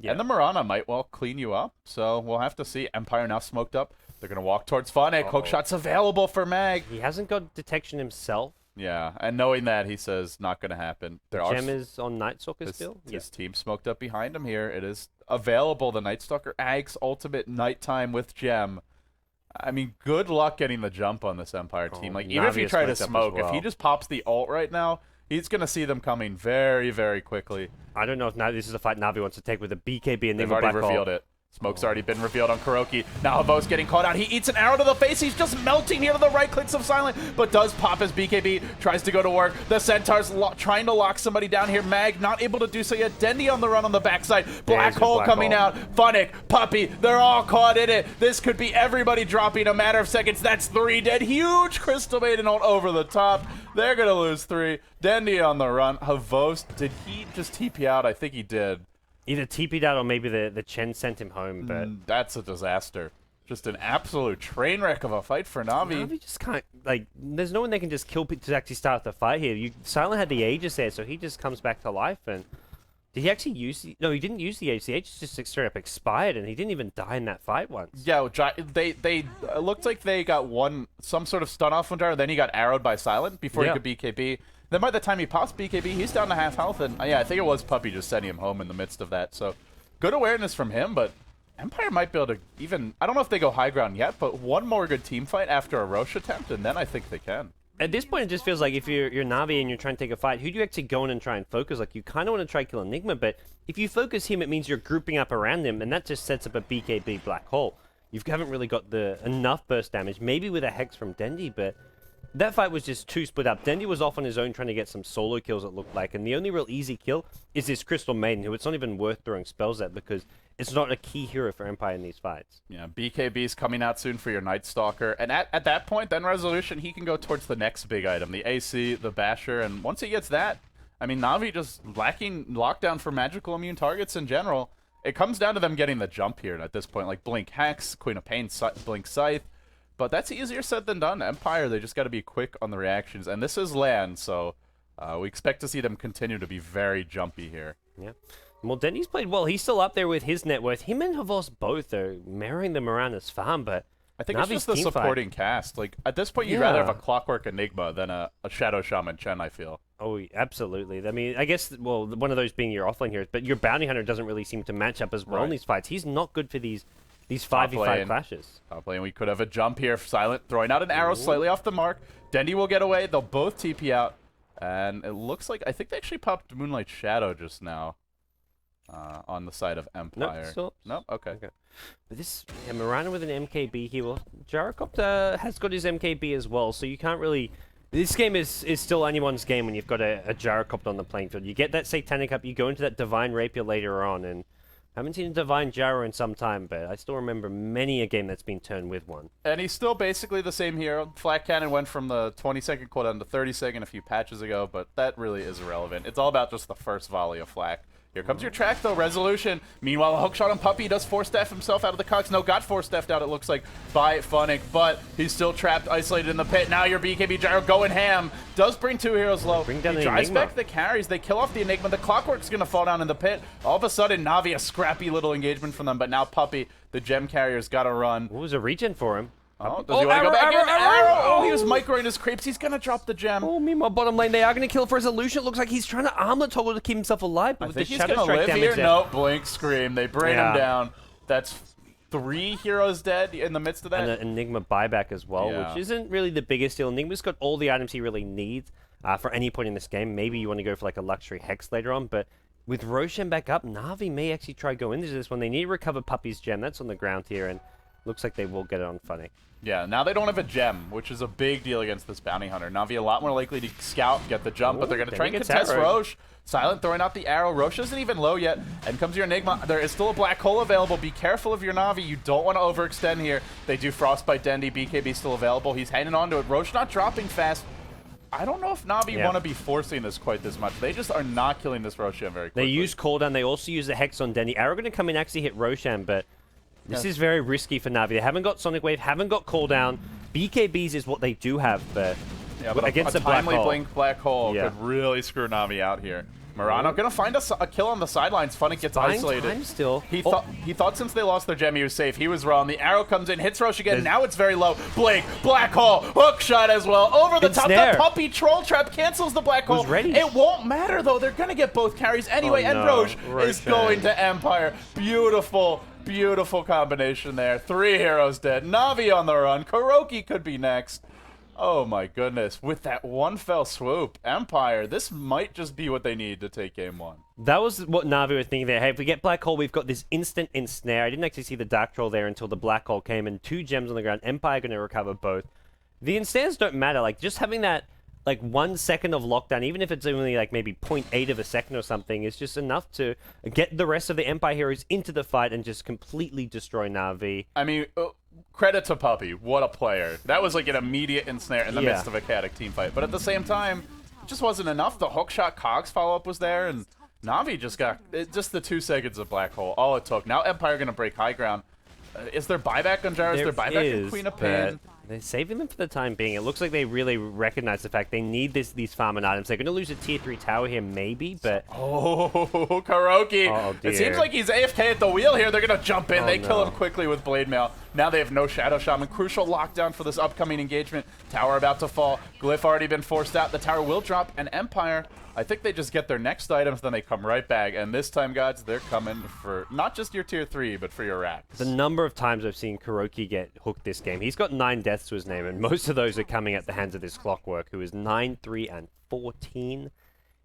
and the Mirana might well clean you up, so we'll have to see. Empire now smoked up. They're going to walk towards Phonic. Hookshot's available for Mag. He hasn't got detection himself. Yeah, and knowing that, he says, not going to happen. Gem is on Night Stalker still? His team smoked up behind him here. It is available, the Night Stalker Agh's ultimate nighttime with Gem. I mean, good luck getting the jump on this Empire team. Like, even if you try to smoke, if he just pops the ult right now, he's going to see them coming very, very quickly. I don't know if now this is a fight Na'Vi wants to take with a BKB and they've already revealed it. Smoke's already been revealed on Kuroki. Now Havos getting caught out. He eats an arrow to the face. He's just melting here to the right. Clicks of silent, but does pop his BKB. Tries to go to work. The Centaur's trying to lock somebody down here. Mag not able to do so yet. Dendi on the run on the backside. Black hole coming out. Phonic, Puppy, they're all caught in it. This could be everybody dropping a matter of seconds. That's 3 dead. Huge Crystal Maiden ult over the top. They're going to lose 3. Dendi on the run. Havos, did he just TP out? I think he did. Either TP'd out or maybe the Chen sent him home, but... That's a disaster. Just an absolute train wreck of a fight for Na'Vi. Na'Vi just can't... Like, there's no one they can just kill to actually start the fight here. Silent had the Aegis there, so he just comes back to life, and... Did he actually use the... No, he didn't use the ACH. It's just straight up expired, and he didn't even die in that fight once. Yeah, they it looked like they got some sort of stun off on Gyro, then he got arrowed by Silent before he could BKB. Then by the time he pops BKB, he's down to half health, and yeah, I think it was Puppy just sending him home in the midst of that. So good awareness from him, but Empire might be able to even... I don't know if they go high ground yet, but one more good team fight after a Roche attempt, and then I think they can. At this point, it just feels like if you're Na'Vi and you're trying to take a fight, who do you actually go in and try and focus? Like, you kind of want to try kill Enigma, but if you focus him, it means you're grouping up around him, and that just sets up a BKB black hole. You haven't really got enough burst damage, maybe with a Hex from Dendi, but that fight was just too split up. Dendi was off on his own trying to get some solo kills, it looked like, and the only real easy kill is this Crystal Maiden, who it's not even worth throwing spells at because it's not a key hero for Empire in these fights. Yeah, BKB's coming out soon for your Night Stalker, and at that point, then Resolution, he can go towards the next big item, the AC, the Basher, and once he gets that, I mean, Na'Vi just lacking lockdown for magical immune targets in general. It comes down to them getting the jump here at this point, like Blink Hex, Queen of Pain, Blink Scythe, but that's easier said than done. Empire, they just got to be quick on the reactions, and this is land, so we expect to see them continue to be very jumpy here. Yeah. Well, Denny's played well. He's still up there with his net worth. Him and Havos both are marrying them around his farm, but I think it's just the supporting cast. Like, at this point, you'd rather have a Clockwork Enigma than a Shadow Shaman Chen, I feel. Oh, absolutely. I mean, I guess, well, one of those being your offlane here, but your Bounty Hunter doesn't really seem to match up as well in these fights. He's not good for these 5v5 clashes. Top lane, we could have a jump here. Silent throwing out an arrow slightly off the mark. Dendi will get away. They'll both TP out. And it looks like, I think they actually popped Moonlight Shadow just now. On the side of Empire. Nope, okay. But this, Mirana with an MKB here. Well, Gyrocopter has got his MKB as well, so you can't really... This game is still anyone's game when you've got a Gyrocopter on the playing field. You get that Satanic up, you go into that Divine Rapier later on, and I haven't seen a Divine Gyro in some time, but I still remember many a game that's been turned with one. And he's still basically the same hero. Flat Cannon went from the 20-second cooldown to 30-second a few patches ago, but that really is irrelevant. It's all about just the first volley of flak. Here comes your track, though, Resolution. Meanwhile, a hookshot on Puppy does force-staff himself out of the cogs. No, got force-staffed out, it looks like, by Funnick, but he's still trapped, isolated in the pit. Now your BKB Gyro going ham. Does bring two heroes low. Bring down he drives back the carries. They kill off the Enigma. The Clockwork's going to fall down in the pit. All of a sudden, Na'Vi, a scrappy little engagement from them, but now Puppy, the gem carrier's got to run. What was a regen for him? Oh, does he want to go back in? Arrow! Oh, he was microing his creeps. He's going to drop the gem. Oh, meanwhile, bottom lane, they are going to kill for Resolution. It looks like he's trying to armlet toggle to keep himself alive, but I with think the he's Shadow going to Strike live here. damage... No, Blink Scream. They bring him down. That's 3 heroes dead in the midst of that. And an Enigma buyback as well, which isn't really the biggest deal. Enigma's got all the items he really needs for any point in this game. Maybe you want to go for like a luxury Hex later on, but with Roshan back up, Na'Vi may actually try to go into this one. They need to recover Puppy's gem. That's on the ground here, and looks like they will get it on Funny. Yeah, now they don't have a gem, which is a big deal against this Bounty Hunter. Na'Vi a lot more likely to scout, get the jump, but they're going to try and contest Roche. Silent throwing out the arrow. Roche isn't even low yet, and comes your Enigma. There is still a black hole available. Be careful of your Na'Vi. You don't want to overextend here. They do Frostbite Dendi. BKB still available. He's hanging on to it. Roche not dropping fast. I don't know if Na'Vi want to be forcing this quite this much. They just are not killing this Roshan very quickly. They use cooldown. They also use the Hex on Dendi. Arrow going to come in and actually hit Roshan, but this is very risky for Na'Vi. They haven't got Sonic Wave, haven't got cooldown. BKBs is what they do have, but, against a the black hole. Blink black hole could really screw Na'Vi out here. Murano gonna find a kill on the sidelines. Funnick gets isolated. Time still. He thought since they lost their gem he was safe. He was wrong. The arrow comes in, hits Roche again. Now it's very low. Blink, black hole, hook shot as well. Over the top. The Puppy troll trap cancels the black hole. It won't matter though. They're gonna get both carries anyway. And Roche is going to Empire. Beautiful. Beautiful combination there. 3 heroes dead. Na'Vi on the run. Kuroki could be next. Oh my goodness. With that one fell swoop, Empire, this might just be what they need to take game 1. That was what Na'Vi were thinking there. Hey, if we get Black Hole, we've got this instant ensnare. I didn't actually see the Dark Troll there until the Black Hole came and 2 gems on the ground. Empire going to recover both. The ensnares don't matter. Like, just having that, like, 1 second of lockdown, even if it's only, like, maybe 0.8 of a second or something, is just enough to get the rest of the Empire heroes into the fight and just completely destroy Na'Vi. I mean, credit to Puppy. What a player. That was, like, an immediate ensnare in the midst of a chaotic team fight. But at the same time, it just wasn't enough. The hookshot Cogs follow-up was there, and Na'Vi just got just the 2 seconds of Black Hole. All it took. Now Empire going to break high ground. Is there buyback on Gyro? Is there buyback on Queen of Pain? they're saving them for the time being. It looks like they really recognize the fact they need these farming items. They're going to lose a tier 3 tower here, maybe, but... Oh, Kuroki. Oh, dear. It seems like he's AFK at the wheel here. They're going to jump in. They kill him quickly with Blade Mail. Now they have no Shadow Shaman. Crucial lockdown for this upcoming engagement. Tower about to fall. Glyph already been forced out. The tower will drop. And Empire, I think they just get their next items, then they come right back. And this time, guys, they're coming for not just your tier 3, but for your racks. The number of times I've seen Kuroki get hooked this game, he's got 9 deaths to his name, and most of those are coming at the hands of this Clockwork, who is 9, 3, and 14.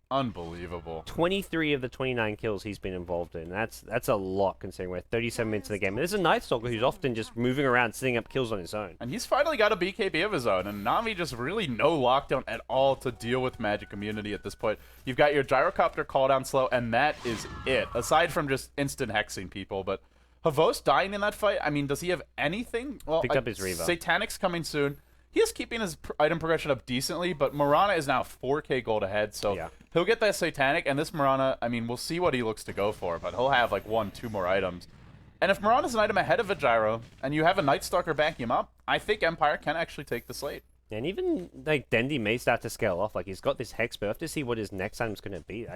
Unbelievable. 23 of the 29 kills he's been involved in. That's a lot considering we're 37 minutes in the game. And there's a Night Stalker who's often just moving around, setting up kills on his own. And he's finally got a BKB of his own. And Na'Vi just really no lockdown at all to deal with Magic Immunity at this point. You've got your Gyrocopter cooldown slow, and that is it. Aside from just instant hexing people. But Havos dying in that fight, I mean, does he have anything? Well, Picked up his Reaver. Satanic's coming soon. He is keeping his item progression up decently, but Mirana is now 4k gold ahead, so he'll get that Satanic, and this Mirana, I mean, we'll see what he looks to go for, but he'll have like 1, 2 more items. And if Mirana's an item ahead of a Gyro, and you have a Night Stalker backing him up, I think Empire can actually take the slate. And even, like, Dendi may start to scale off. Like, he's got this Hex, but we have to see what his next item's going to be.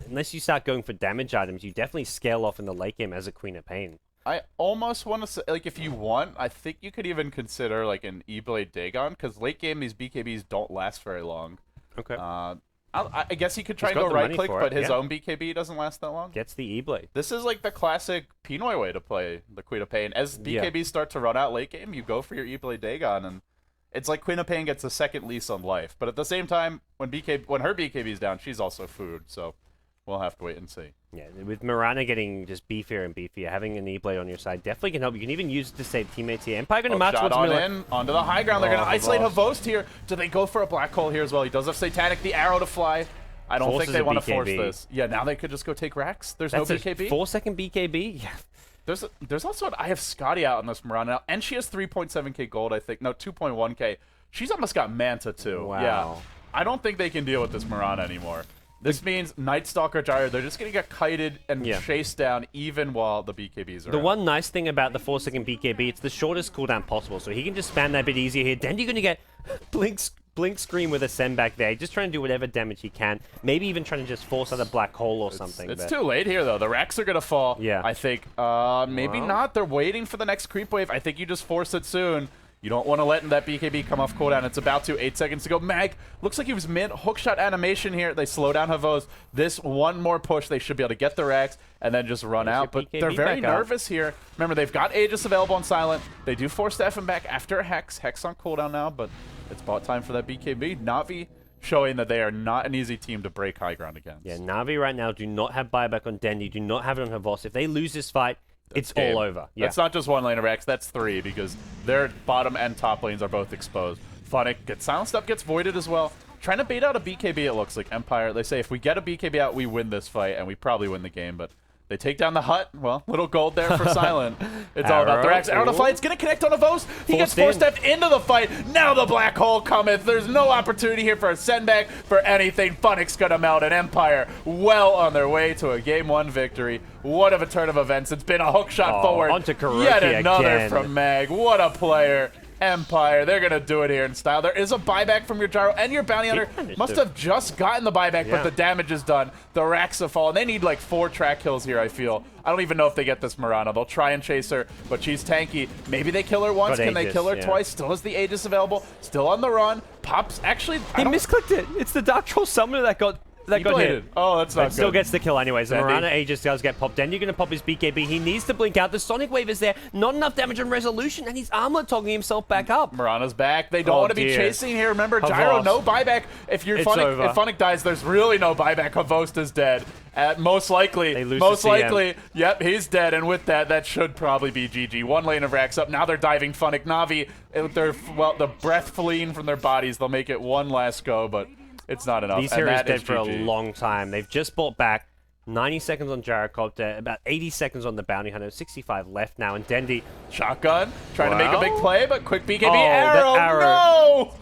Unless you start going for damage items, you definitely scale off in the late game as a Queen of Pain. I almost want to say, like, if you want, I think you could even consider, like, an E-Blade Dagon, because late game, these BKBs don't last very long. Okay. I guess he could try and go right-click, but his own BKB doesn't last that long. Gets the E-Blade. This is, like, the classic Pinoy way to play the Queen of Pain. As BKBs start to run out late game, you go for your E-Blade Dagon, and it's like Queen of Pain gets a second lease on life. But at the same time, when her BKB's down, she's also food, so we'll have to wait and see. Yeah, with Mirana getting just beefier and beefier, having an E-Blade on your side definitely can help. You can even use it to save teammates here. Empire going to match what's in onto the high ground. They're going to isolate Havost here. Do they go for a Black Hole here as well? He does have Satanic, the arrow to fly. I don't think they want to force this. Yeah, now they could just go take racks. There's no BKB. 4-second BKB? Yeah. There's also I have Scotty out on this Mirana now, and she has 3.7k gold, I think. No, 2.1k. She's almost got Manta too. Wow. Yeah. I don't think they can deal with this Mirana anymore. This means Night Stalker Gyro, they're just going to get kited and chased down even while the BKBs are The one nice thing about the 4-second BKB, it's the shortest cooldown possible, so he can just spam that a bit easier here. Then you're going to get Blink Scream with a send back there. Just trying to do whatever damage he can. Maybe even trying to just force out a Black Hole or something. It's too late here, though. The racks are going to fall. Yeah. I think. Maybe not. They're waiting for the next creep wave. I think you just force it soon. You don't want to let that BKB come off cooldown. It's about to. 8 seconds to go. Mag looks like he was mid hookshot animation here. They slow down Havos. This one more push, they should be able to get the racks and then just run out. But they're very nervous here. Remember, they've got Aegis available on Silent. They do force to F him back after a Hex. Hex on cooldown now, but it's about time for that BKB. Na'Vi showing that they are not an easy team to break high ground against. Yeah, Na'Vi right now do not have buyback on Dendi, do not have it on Havos. If they lose this fight, it's all over. Yeah. That's not just one lane of Rex, that's 3 because their bottom and top lanes are both exposed. Funnick gets silenced up, gets voided as well. Trying to bait out a BKB, it looks like. Empire, they say if we get a BKB out, we win this fight, and we probably win the game, but they take down the hut. Well, little gold there for Silent. It's all about the Rex. Arrow to fly. It's going to connect on a Vos. He gets force-stepped into the fight. Now the Black Hole cometh. There's no opportunity here for a send-back for anything. Funnick's going to melt, and Empire well on their way to a Game 1 victory. What of a turn of events. It's been a hook shot forward. Onto Kuroki Yet another again. from Mag. What a player. Empire, they're going to do it here in style. There is a buyback from your Gyro, and your Bounty Hunter must have just gotten the buyback, but the damage is done. The racks have fallen. They need like 4 track kills here, I feel. I don't even know if they get this Mirana. They'll try and chase her, but she's tanky. Maybe they kill her once. Can they kill her twice? Still has the Aegis available. Still on the run. Pops, actually, he misclicked it. It's the Dark Troll Summoner that got hit. Oh, that's not good. Still gets the kill anyways. The Mirana Aegis does get popped. Dendi going to pop his BKB. He needs to blink out. The Sonic Wave is there. Not enough damage on Resolution, and he's armlet togging himself back up. Mirana's back. They don't want to be chasing here. Remember, Gyro, no buyback. If Funnick dies, there's really no buyback. Havost is dead. Most likely, yep, he's dead. And with that, that should probably be GG. 1 lane of racks up. Now they're diving Funnick. Na'Vi, the breath fleeing from their bodies. They'll make it one last go, but it's not enough. These heroes dead for a long time. They've just bought back 90 seconds on Gyrocopter, about 80 seconds on the Bounty Hunter, 65 left now, and Dendi. Shotgun, trying to make a big play, but quick BKB arrow. No!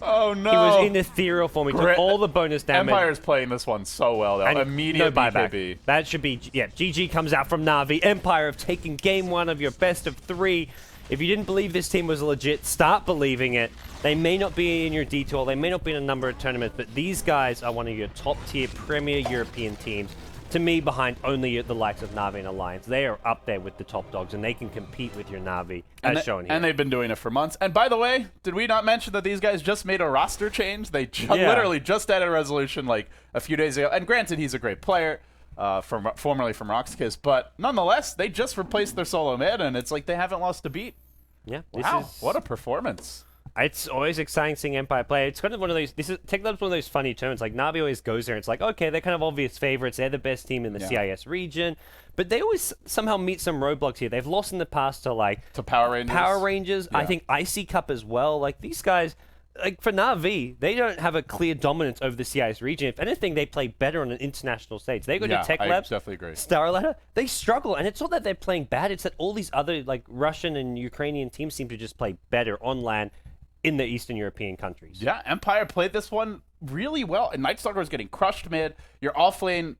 Oh, no. He was in ethereal form. He took all the bonus damage. Empire's playing this one so well, though. Immediate BKB. That should be, GG comes out from Na'Vi. Empire have taken game 1 of your best of 3. If you didn't believe this team was legit, start believing it. They may not be in your detour, they may not be in a number of tournaments, but these guys are one of your top-tier premier European teams. To me, behind only the likes of Na'Vi and Alliance. They are up there with the top dogs, and they can compete with your Na'Vi, as shown here. And they've been doing it for months. And by the way, did we not mention that these guys just made a roster change? They literally just added a resolution like a few days ago. And granted, he's a great player, formerly from Roxkiss, but nonetheless, they just replaced their solo mid, and it's like they haven't lost a beat. Yeah. Wow, what a performance. It's always exciting seeing Empire play. It's kind of one of those. TECHLABS one of those funny turns. Like Na'Vi always goes there. And it's like, okay, they're kind of obvious favorites. They're the best team in the CIS region, but they always somehow meet some roadblocks here. They've lost in the past to Power Rangers. Power Rangers. Yeah. I think Icy Cup as well. Like these guys, like for Na'Vi, they don't have a clear dominance over the CIS region. If anything, they play better on an international stage. They go to TECHLABS. I definitely agree. Star Ladder, they struggle, and it's not that they're playing bad. It's that all these other like Russian and Ukrainian teams seem to just play better on LAN in the Eastern European countries. Yeah, Empire played this one really well, and Night Stalker was getting crushed mid. Your offlane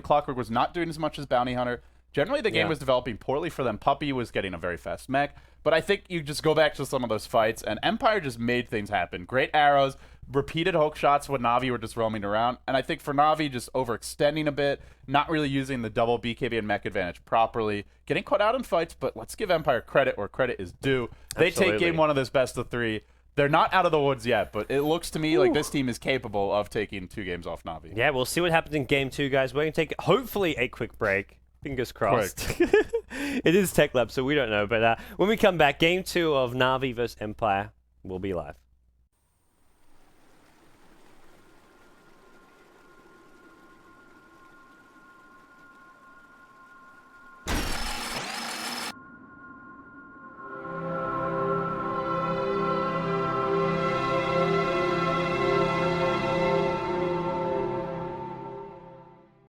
Clockwork was not doing as much as Bounty Hunter. Generally, the game was developing poorly for them. Puppy was getting a very fast mech, but I think you just go back to some of those fights, and Empire just made things happen. Great arrows, repeated hook shots when Na'Vi were just roaming around, and I think for Na'Vi, just overextending a bit, not really using the double BKB and mech advantage properly, getting caught out in fights, but let's give Empire credit where credit is due. They take game one of this best of 3. They're not out of the woods yet, but it looks to me like this team is capable of taking 2 games off Na'Vi. Yeah, we'll see what happens in game 2, guys. We're going to take, hopefully, a quick break. Fingers crossed. It is TECHLABS, so we don't know. But when we come back, game 2 of Na'Vi vs Empire will be live.